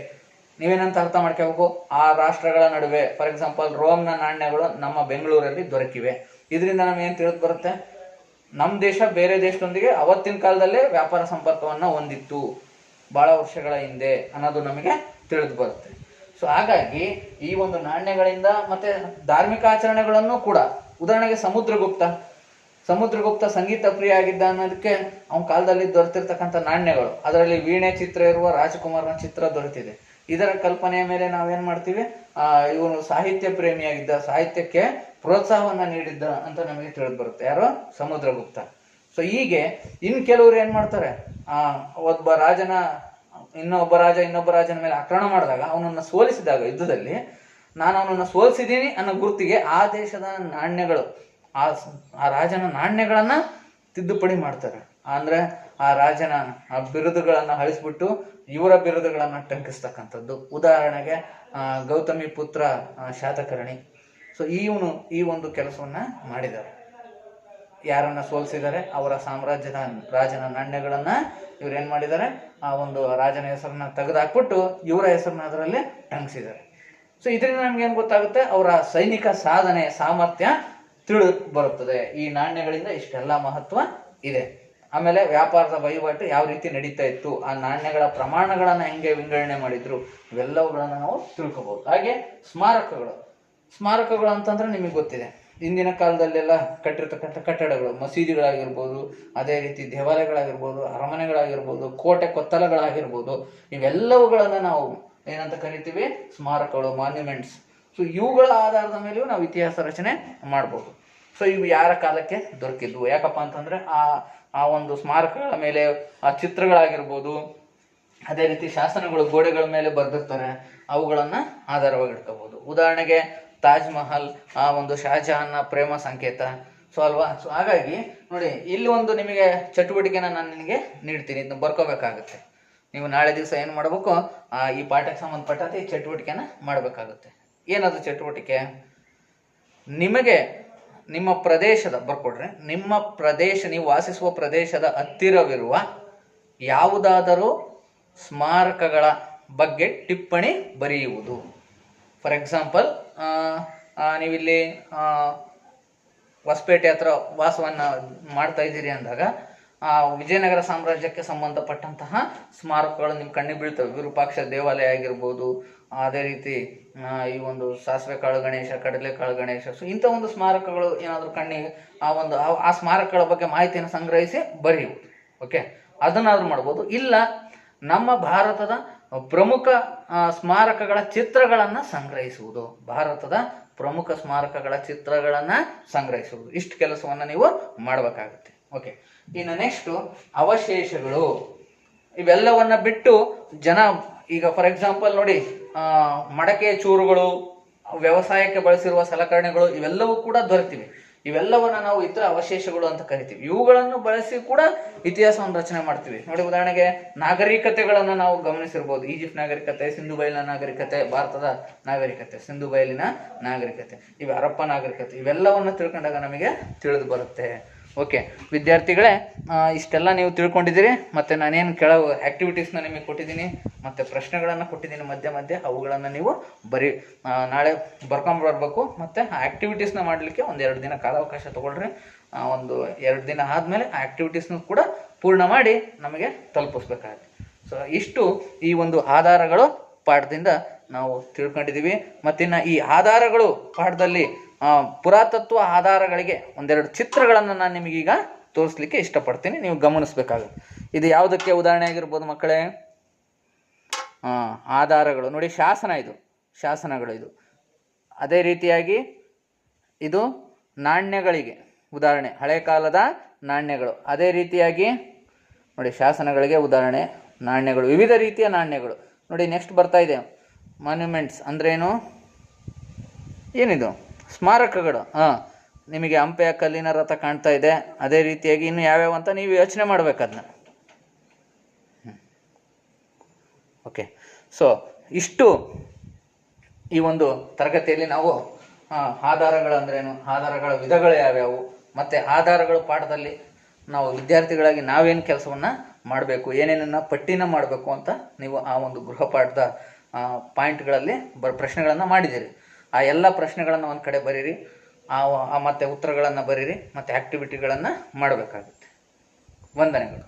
S1: ನೀವೇನಂತ ಅರ್ಥ ಮಾಡ್ಕೋಬೇಕು? ಆ ರಾಷ್ಟ್ರಗಳ ನಡುವೆ, ಫಾರ್ ಎಕ್ಸಾಂಪಲ್ ರೋಮ್ನ ನಾಣ್ಯಗಳು ನಮ್ಮ ಬೆಂಗಳೂರಲ್ಲಿ ದೊರಕಿವೆ. ಇದರಿಂದ ನಮ್ಗೆ ಏನ್ ತಿಳಿದು ಬರುತ್ತೆ? ನಮ್ಮ ದೇಶ ಬೇರೆ ದೇಶದೊಂದಿಗೆ ಅವತ್ತಿನ ಕಾಲದಲ್ಲೇ ವ್ಯಾಪಾರ ಸಂಪರ್ಕವನ್ನ ಹೊಂದಿತ್ತು ಬಹಳ ವರ್ಷಗಳ ಹಿಂದೆ ಅನ್ನೋದು ನಮಗೆ ತಿಳಿದು ಬರುತ್ತೆ. ಸೊ ಹಾಗಾಗಿ ಈ ಒಂದು ನಾಣ್ಯಗಳಿಂದ ಮತ್ತೆ ಧಾರ್ಮಿಕ ಆಚರಣೆಗಳನ್ನು ಕೂಡ, ಉದಾಹರಣೆಗೆ ಸಮುದ್ರಗುಪ್ತ ಸಂಗೀತ ಪ್ರಿಯ ಆಗಿದ್ದ ಅನ್ನೋದಕ್ಕೆ ಅವನ ಕಾಲದಲ್ಲಿ ದೊರೆತಿರ್ತಕ್ಕಂಥ ನಾಣ್ಯಗಳು, ಅದರಲ್ಲಿ ವೀಣೆ ಚಿತ್ರ ಇರುವ ರಾಜಕುಮಾರನ ಚಿತ್ರ ದೊರೆತಿದೆ. ಇದರ ಕಲ್ಪನೆಯ ಮೇಲೆ ನಾವೇನ್ ಮಾಡ್ತೀವಿ? ಇವನು ಸಾಹಿತ್ಯ ಪ್ರೇಮಿಯಾಗಿದ್ದ, ಸಾಹಿತ್ಯಕ್ಕೆ ಪ್ರೋತ್ಸಾಹವನ್ನ ನೀಡಿದ್ದ ಅಂತ ನಮಗೆ ತಿಳಿದು ಬರುತ್ತೆ. ಯಾರು? ಸಮುದ್ರಗುಪ್ತ. ಸೊ ಹೀಗೆ ಇನ್ ಕೆಲವರು ಏನ್ ಮಾಡ್ತಾರೆ, ಒಬ್ಬ ಇನ್ನೊಬ್ಬ ರಾಜನ ಮೇಲೆ ಆಕ್ರಮಣ ಮಾಡಿದಾಗ, ಅವನನ್ನ ಸೋಲಿಸಿದಾಗ ಯುದ್ಧದಲ್ಲಿ, ನಾನು ಅವನನ್ನ ಸೋಲಿಸಿದ್ದೀನಿ ಅನ್ನೋ ಗುರುತಿಗೆ ಆ ದೇಶದ ನಾಣ್ಯಗಳು, ಆ ರಾಜನ ನಾಣ್ಯಗಳನ್ನ ತಿದ್ದುಪಡಿ ಮಾಡ್ತಾರೆ. ಅಂದ್ರೆ ಆ ರಾಜನ ಬಿರುದುಗಳನ್ನ ಅಳಿಸ್ಬಿಟ್ಟು ಇವರ ಬಿರುದುಗಳನ್ನ ಟಂಕಿಸ್ತಕ್ಕಂಥದ್ದು. ಉದಾಹರಣೆಗೆ ಗೌತಮಿ ಪುತ್ರ ಶಾತಕರ್ಣಿ. ಸೊ ಈ ಒಂದು ಕೆಲಸವನ್ನ ಮಾಡಿದ್ದಾರೆ. ಯಾರನ್ನ ಸೋಲಿಸಿದ್ದಾರೆ? ಅವರ ಸಾಮ್ರಾಜ್ಯದ ರಾಜನ ನಾಣ್ಯಗಳನ್ನ ಇವ್ರೇನ್ ಮಾಡಿದ್ದಾರೆ? ಆ ಒಂದು ರಾಜನ ಹೆಸರನ್ನ ತೆಗೆದಾಕ್ಬಿಟ್ಟು ಇವರ ಹೆಸರನ್ನ ಅದರಲ್ಲಿ ಟಂಕಿಸಿದ್ದಾರೆ. ಸೊ ಇದರಿಂದ ನಮ್ಗೆ ಏನ್ ಗೊತ್ತಾಗುತ್ತೆ? ಅವರ ಸೈನಿಕ ಸಾಧನೆ, ಸಾಮರ್ಥ್ಯ ತಿಳಿದು ಬರುತ್ತದೆ. ಈ ನಾಣ್ಯಗಳಿಂದ ಇಷ್ಟೆಲ್ಲ ಮಹತ್ವ ಇದೆ. ಆಮೇಲೆ ವ್ಯಾಪಾರದ ವಹಿವಾಟು ಯಾವ ರೀತಿ ನಡೀತಾ ಇತ್ತು, ಆ ನಾಣ್ಯಗಳ ಪ್ರಮಾಣಗಳನ್ನ ಹೆಂಗೆ ವಿಂಗಡಣೆ ಮಾಡಿದ್ರು, ಇವೆಲ್ಲವುಗಳನ್ನ ನಾವು ತಿಳ್ಕೊಬಹುದು. ಹಾಗೆ ಸ್ಮಾರಕಗಳು ಅಂತಂದ್ರೆ ನಿಮಗೆ ಗೊತ್ತಿದೆ, ಇಂದಿನ ಕಾಲದಲ್ಲೆಲ್ಲ ಕಟ್ಟಿರ್ತಕ್ಕಂಥ ಕಟ್ಟಡಗಳು, ಮಸೀದಿಗಳಾಗಿರ್ಬೋದು, ಅದೇ ರೀತಿ ದೇವಾಲಯಗಳಾಗಿರ್ಬೋದು, ಅರಮನೆಗಳಾಗಿರ್ಬೋದು, ಕೋಟೆ ಕೊತ್ತಲಗಳಾಗಿರ್ಬೋದು, ಇವೆಲ್ಲವುಗಳನ್ನ ನಾವು ಏನಂತ ಕರಿತೀವಿ? ಸ್ಮಾರಕಗಳು, ಮಾನ್ಯುಮೆಂಟ್ಸ್. ಸೊ ಇವುಗಳ ಆಧಾರದ ಮೇಲೆಯೂ ನಾವು ಇತಿಹಾಸ ರಚನೆ ಮಾಡ್ಬೋದು. ಸೊ ಇವು ಯಾರ ಕಾಲಕ್ಕೆ ದೊರಕಿದ್ವು? ಯಾಕಪ್ಪ ಅಂತಂದ್ರೆ ಆ ಒಂದು ಸ್ಮಾರಕಗಳ ಮೇಲೆ ಆ ಚಿತ್ರಗಳಾಗಿರ್ಬೋದು, ಅದೇ ರೀತಿ ಶಾಸನಗಳು ಗೋಡೆಗಳ ಮೇಲೆ ಬರೆದಿರ್ತಾರೆ, ಅವುಗಳನ್ನ ಆಧಾರವಾಗಿ ಇಟ್ಕೋಬಹುದು. ಉದಾಹರಣೆಗೆ ತಾಜ್ ಮಹಲ್, ಆ ಒಂದು ಶಹಜಹಾನ್ನ ಪ್ರೇಮ ಸಂಕೇತ. ಸೊ ಅಲ್ವಾ? ಸೊ ಹಾಗಾಗಿ ನೋಡಿ, ಇಲ್ಲಿ ಒಂದು ನಿಮಗೆ ಚಟುವಟಿಕೆನ ನಾನು ನಿನಗೆ ನೀಡ್ತೀನಿ, ಇದನ್ನ ಬರ್ಕೋಬೇಕಾಗುತ್ತೆ. ನೀವು ನಾಳೆ ದಿವಸ ಏನು ಮಾಡಬೇಕು? ಈ ಪಾಠಕ್ಕೆ ಸಂಬಂಧಪಟ್ಟಂತೆ ಈ ಚಟುವಟಿಕೆನ ಮಾಡಬೇಕಾಗುತ್ತೆ. ಏನದು ಚಟುವಟಿಕೆ? ನಿಮಗೆ ನಿಮ್ಮ ಪ್ರದೇಶದ ಬರ್ಕೊಡ್ರೆ, ನಿಮ್ಮ ಪ್ರದೇಶ, ನೀವು ವಾಸಿಸುವ ಪ್ರದೇಶದ ಹತ್ತಿರವಿರುವ ಯಾವುದಾದರೂ ಸ್ಮಾರಕಗಳ ಬಗ್ಗೆ ಟಿಪ್ಪಣಿ ಬರೆಯುವುದು. ಫಾರ್ ಎಕ್ಸಾಂಪಲ್, ನೀವಿಲ್ಲಿ ಹೊಸಪೇಟೆ ಹತ್ರ ವಾಸವನ್ನು ಮಾಡ್ತಾ ಇದ್ದೀರಿ ಅಂದಾಗ ಆ ವಿಜಯನಗರ ಸಾಮ್ರಾಜ್ಯಕ್ಕೆ ಸಂಬಂಧಪಟ್ಟಂತಹ ಸ್ಮಾರಕಗಳು ನಿಮ್ಮ ಕಣ್ಣಿಗೆ ಬೀಳ್ತವೆ. ವಿರೂಪಾಕ್ಷ ದೇವಾಲಯ ಆಗಿರ್ಬೋದು, ಅದೇ ರೀತಿ ಈ ಒಂದು ಸಾಸಿವೆ ಕಾಳು ಗಣೇಶ, ಕಡಲೆಕಾಳು ಗಣೇಶ, ಸೊ ಇಂಥ ಒಂದು ಸ್ಮಾರಕಗಳು ಏನಾದರೂ ಕಣ್ಣಿಗೆ ಆ ಸ್ಮಾರಕಗಳ ಬಗ್ಗೆ ಮಾಹಿತಿಯನ್ನು ಸಂಗ್ರಹಿಸಿ ಬರೆಯುವುದು. ಓಕೆ, ಅದನ್ನಾದ್ರೂ ಮಾಡ್ಬೋದು. ಇಲ್ಲ, ನಮ್ಮ ಭಾರತದ ಪ್ರಮುಖ ಸ್ಮಾರಕಗಳ ಚಿತ್ರಗಳನ್ನು ಸಂಗ್ರಹಿಸುವುದು, ಭಾರತದ ಪ್ರಮುಖ ಸ್ಮಾರಕಗಳ ಚಿತ್ರಗಳನ್ನು ಸಂಗ್ರಹಿಸುವುದು, ಇಷ್ಟು ಕೆಲಸವನ್ನು ನೀವು ಮಾಡಬೇಕಾಗುತ್ತೆ. ಓಕೆ, ಇನ್ನು ನೆಕ್ಸ್ಟು ಅವಶೇಷಗಳು. ಇವೆಲ್ಲವನ್ನ ಬಿಟ್ಟು ಜನ ಈಗ ಫಾರ್ ಎಕ್ಸಾಂಪಲ್ ನೋಡಿ, ಮಡಕೆ ಚೂರುಗಳು, ವ್ಯವಸಾಯಕ್ಕೆ ಬಳಸಿರುವ ಸಲಕರಣೆಗಳು ಇವೆಲ್ಲವೂ ಕೂಡ ದೊರೆತಿವೆ. ಇವೆಲ್ಲವನ್ನ ನಾವು ಇತರ ಅವಶೇಷಗಳು ಅಂತ ಕರಿತೀವಿ. ಇವುಗಳನ್ನು ಬಳಸಿ ಕೂಡ ಇತಿಹಾಸವನ್ನು ರಚನೆ ಮಾಡ್ತೀವಿ. ನೋಡಿ, ಉದಾಹರಣೆಗೆ ನಾಗರಿಕತೆಗಳನ್ನು ನಾವು ಗಮನಿಸಿರ್ಬೋದು. ಈಜಿಪ್ಟ್ ನಾಗರಿಕತೆ, ಸಿಂಧು ಬಯಲಿನ ನಾಗರಿಕತೆ, ಭಾರತದ ನಾಗರಿಕತೆ, ಸಿಂಧು ಬಯಲಿನ ನಾಗರಿಕತೆ, ಇವು ಹರಪ್ಪ ನಾಗರಿಕತೆ, ಇವೆಲ್ಲವನ್ನು ತಿಳ್ಕೊಂಡಾಗ ನಮಗೆ ತಿಳಿದು ಬರುತ್ತೆ. ಓಕೆ ವಿದ್ಯಾರ್ಥಿಗಳೇ, ಇಷ್ಟೆಲ್ಲ ನೀವು ತಿಳ್ಕೊಂಡಿದ್ದೀರಿ. ಮತ್ತು ನಾನೇನು ಕೆಲವು ಆ್ಯಕ್ಟಿವಿಟೀಸ್ನ ನಿಮಗೆ ಕೊಟ್ಟಿದ್ದೀನಿ, ಮತ್ತು ಪ್ರಶ್ನೆಗಳನ್ನು ಕೊಟ್ಟಿದ್ದೀನಿ ಮಧ್ಯೆ ಮಧ್ಯೆ. ಅವುಗಳನ್ನು ನೀವು ನಾಳೆ ಬರ್ಕೊಂಬರ್ಬೇಕು. ಮತ್ತು ಆ ಆ್ಯಕ್ಟಿವಿಟೀಸ್ನ ಮಾಡಲಿಕ್ಕೆ ಒಂದು 2 ದಿನ ಕಾಲಾವಕಾಶ ತೊಗೊಳ್ರಿ. ಒಂದು 2 ದಿನ ಆದಮೇಲೆ ಆ ಆ್ಯಕ್ಟಿವಿಟೀಸ್ನ ಕೂಡ ಪೂರ್ಣ ಮಾಡಿ ನಮಗೆ ತಲುಪಿಸ್ಬೇಕಾಗುತ್ತೆ. ಸೊ ಇಷ್ಟು ಈ ಒಂದು ಆಧಾರಗಳು ಪಾಠದಿಂದ ನಾವು ತಿಳ್ಕೊಂಡಿದ್ದೀವಿ. ಮತ್ತಿನ್ನು ಈ ಆಧಾರಗಳು ಪಾಠದಲ್ಲಿ ಪುರಾತತ್ವ ಆಧಾರಗಳಿಗೆ ಒಂದೆರಡು ಚಿತ್ರಗಳನ್ನು ನಾನು ನಿಮಗೀಗ ತೋರಿಸ್ಲಿಕ್ಕೆ ಇಷ್ಟಪಡ್ತೀನಿ, ನೀವು ಗಮನಿಸಬೇಕಾಗುತ್ತೆ. ಇದು ಯಾವುದಕ್ಕೆ ಉದಾಹರಣೆ ಆಗಿರ್ಬೋದು ಮಕ್ಕಳೇ? ಆಧಾರಗಳು ನೋಡಿ, ಇದು ಶಾಸನಗಳು. ಇದು ಅದೇ ರೀತಿಯಾಗಿ ಇದು ನಾಣ್ಯಗಳಿಗೆ ಉದಾಹರಣೆ, ಹಳೆ ಕಾಲದ ನಾಣ್ಯಗಳು. ಅದೇ ರೀತಿಯಾಗಿ ನೋಡಿ, ಶಾಸನಗಳಿಗೆ ಉದಾಹರಣೆ ನಾಣ್ಯಗಳು, ವಿವಿಧ ರೀತಿಯ ನಾಣ್ಯಗಳು. ನೋಡಿ ನೆಕ್ಸ್ಟ್ ಬರ್ತಾ ಇದೆ ಮಾನ್ಯುಮೆಂಟ್ಸ್ ಅಂದ್ರೇನು? ಏನಿದು? ಸ್ಮಾರಕಗಳು. ನಿಮಗೆ ಹಂಪೆಯ ಕಲ್ಲಿನ ರಥ ಕಾಣ್ತಾ ಇದೆ. ಅದೇ ರೀತಿಯಾಗಿ ಇನ್ನು ಯಾವ್ಯಾವ ಅಂತ ನೀವು ಯೋಚನೆ ಮಾಡ್ಬೇಕು ಅದನ್ನ. ಓಕೆ, ಸೊ ಇಷ್ಟು ಈ ಒಂದು ತರಗತಿಯಲ್ಲಿ ನಾವು ಆಧಾರಗಳು ಅಂದ್ರೇನು, ಆಧಾರಗಳ ವಿಧಗಳು ಯಾವ್ಯಾವು, ಮತ್ತು ಆಧಾರಗಳ ಪಾಠದಲ್ಲಿ ನಾವು ವಿದ್ಯಾರ್ಥಿಗಳಾಗಿ ನಾವೇನು ಕೆಲಸವನ್ನು ಮಾಡಬೇಕು, ಏನೇನನ್ನು ಪಟ್ಟಿನ ಮಾಡಬೇಕು ಅಂತ ನೀವು ಆ ಒಂದು ಗೃಹಪಾಠದ ಪಾಯಿಂಟ್ಗಳಲ್ಲಿ ಪ್ರಶ್ನೆಗಳನ್ನು ಮಾಡಿದ್ದೀರಿ. ಆ ಎಲ್ಲ ಪ್ರಶ್ನೆಗಳನ್ನು ಒಂದು ಕಡೆ ಬರೀರಿ, ಮತ್ತು ಉತ್ತರಗಳನ್ನು ಬರೀರಿ, ಮತ್ತು ಆ್ಯಕ್ಟಿವಿಟಿಗಳನ್ನು ಮಾಡಬೇಕಾಗುತ್ತೆ. ವಂದನೆಗಳು.